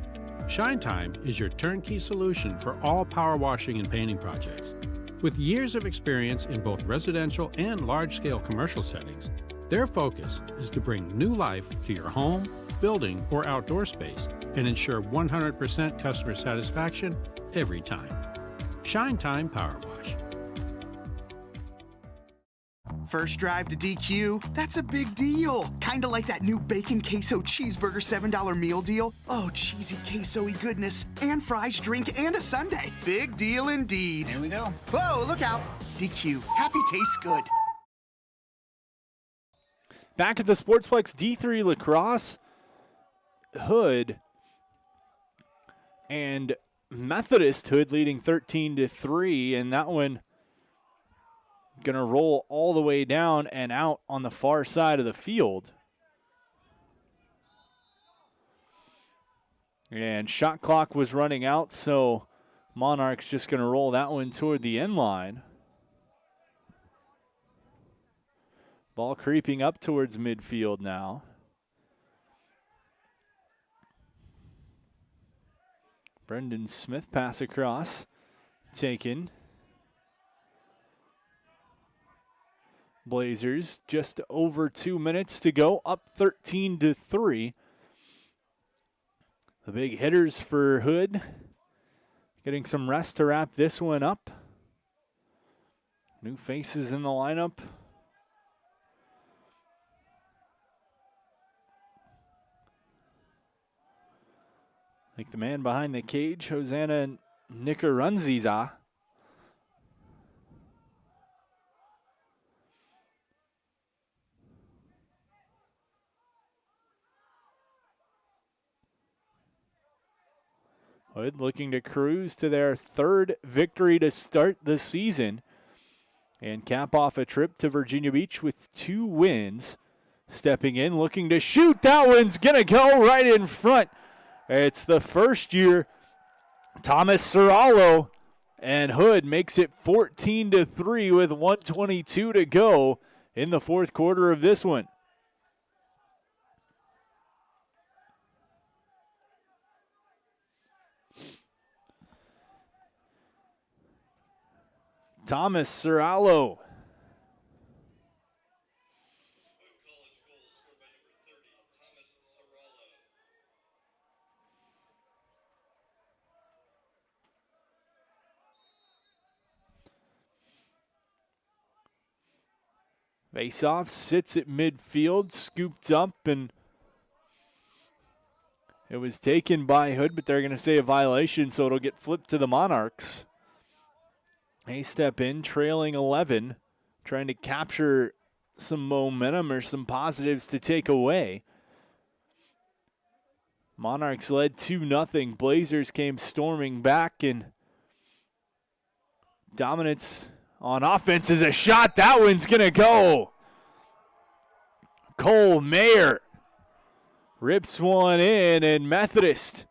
Shine Time is your turnkey solution for all power washing and painting projects. With years of experience in both residential and large-scale commercial settings, their focus is to bring new life to your home, building, or outdoor space and ensure 100% customer satisfaction every time. Shine Time Power Wash. First drive to DQ, that's a big deal. Kinda like that new bacon queso cheeseburger $7 meal deal. Oh, cheesy queso-y goodness. And fries, drink, and a sundae. Big deal indeed. Here we go. Whoa, look out. DQ, happy tastes good. Back at the Sportsplex D3 Lacrosse, Hood and Methodist. Hood leading 13-3, and that one going to roll all the way down and out on the far side of the field. And shot clock was running out, so Monarchs just going to roll that one toward the end line. Ball creeping up towards midfield now. Brendan Smith pass across, taken. Blazers just over 2 minutes to go, up 13-3. The big hitters for Hood getting some rest to wrap this one up. New faces in the lineup. Like the man behind the cage, Hosanna Nikarunziza. Hood looking to cruise to their third victory to start the season and cap off a trip to Virginia Beach with 2 wins. Stepping in, looking to shoot. That one's going to go right in front. It's the first year, Thomas Serralo, and Hood makes it 14-3 with 1:22 to go in the fourth quarter of this one. Thomas Serralo. Face-off sits at midfield, scooped up, and it was taken by Hood, but they're going to say a violation, so it'll get flipped to the Monarchs. They step in, trailing 11, trying to capture some momentum or some positives to take away. Monarchs led 2-0. Blazers came storming back, and dominance on offense is a shot. That one's going to go. Cole Mayer rips one in, and Methodist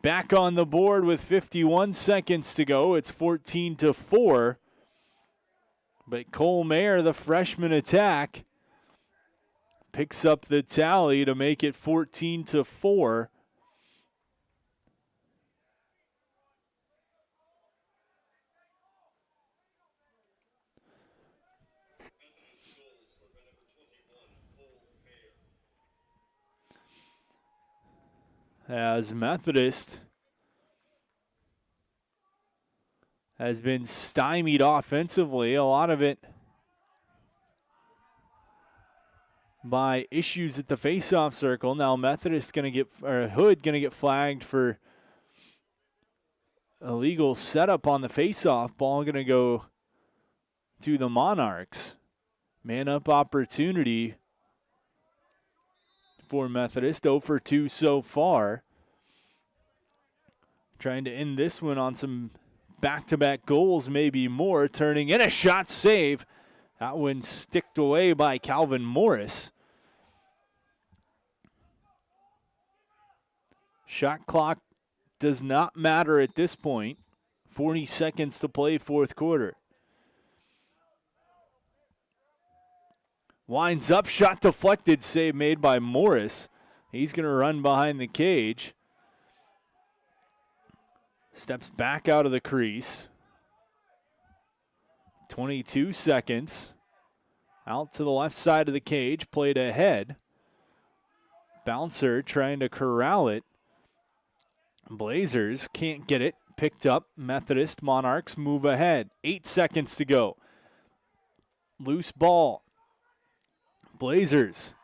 back on the board with 51 seconds to go. It's 14-4. But Cole Mayer, the freshman attack, picks up the tally to make it 14-4. As Methodist has been stymied offensively, a lot of it by issues at the faceoff circle. Now Methodist Hood going to get flagged for illegal setup on the faceoff. Ball going to go to the Monarchs. Man up opportunity for Methodist, 0 for 2 so far. Trying to end this one on some back-to-back goals, maybe more. Turning in a shot save. That one sticked away by Calvin Morris. Shot clock does not matter at this point. 40 seconds to play fourth quarter. Winds up, shot deflected, save made by Morris. He's going to run behind the cage. Steps back out of the crease. 22 seconds. Out to the left side of the cage, played ahead. Bouncer trying to corral it. Blazers can't get it. Picked up. Methodist Monarchs move ahead. 8 seconds to go. Loose ball. Blazers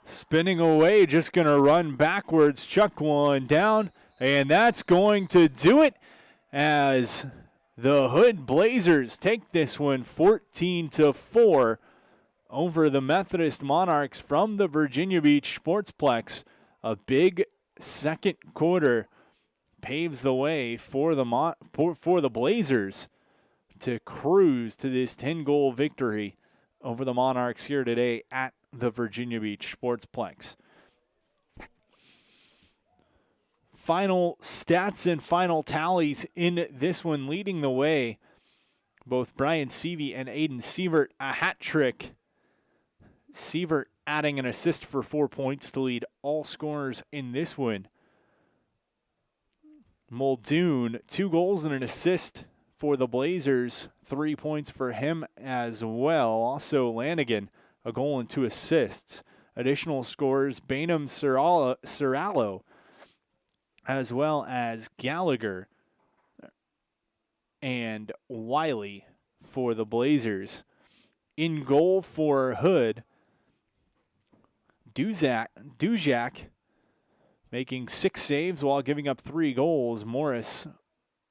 spinning away, just going to run backwards, chuck one down, and that's going to do it as the Hood Blazers take this one 14-4 over the Methodist Monarchs from the Virginia Beach Sportsplex. A big second quarter paves the way for the Blazers to cruise to this 10-goal victory over the Monarchs here today at the Virginia Beach Sportsplex. Final stats and final tallies in this one, leading the way. Both Brian Seavey and Aiden Sievert a hat trick. Sievert adding an assist for 4 points to lead all scorers in this one. Muldoon, 2 goals and an assist for the Blazers. 3 points for him as well. Also Lanigan, a goal and 2 assists. Additional scorers, Bainham Serralo, as well as Gallagher and Wiley for the Blazers. In goal for Hood, Dujak making 6 saves while giving up 3 goals. Morris,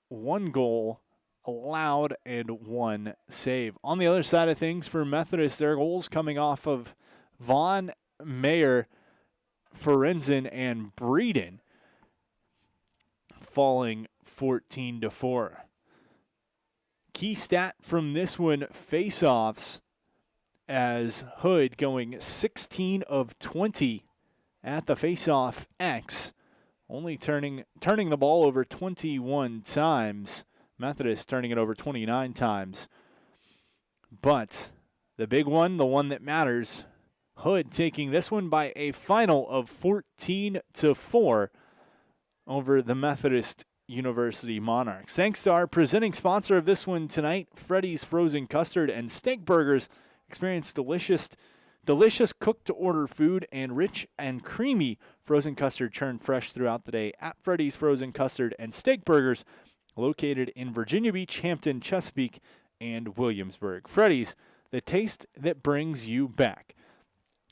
1 goal allowed and 1 save. On the other side of things for Methodist, their goals coming off of Vaughn, Mayer, Forenzen, and Breeden, falling 14-4. Key stat from this one, face-offs, as Hood going 16 of 20 at the face-off X, only turning the ball over 21 times. Methodist turning it over 29 times. But the big one, the one that matters, Hood taking this one by a final of 14-4 over the Methodist University Monarchs. Thanks to our presenting sponsor of this one tonight, Freddy's Frozen Custard and Steak Burgers. Experience delicious cooked-to-order food and rich and creamy frozen custard churned fresh throughout the day at Freddy's Frozen Custard and Steak Burgers, located in Virginia Beach, Hampton, Chesapeake, and Williamsburg. Freddy's, the taste that brings you back.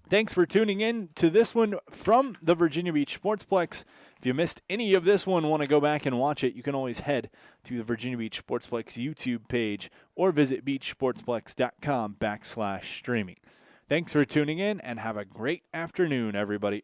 Thanks for tuning in to this one from the Virginia Beach Sportsplex. If you missed any of this one, want to go back and watch it, you can always head to the Virginia Beach Sportsplex YouTube page or visit beachsportsplex.com/streaming. Thanks for tuning in and have a great afternoon, everybody.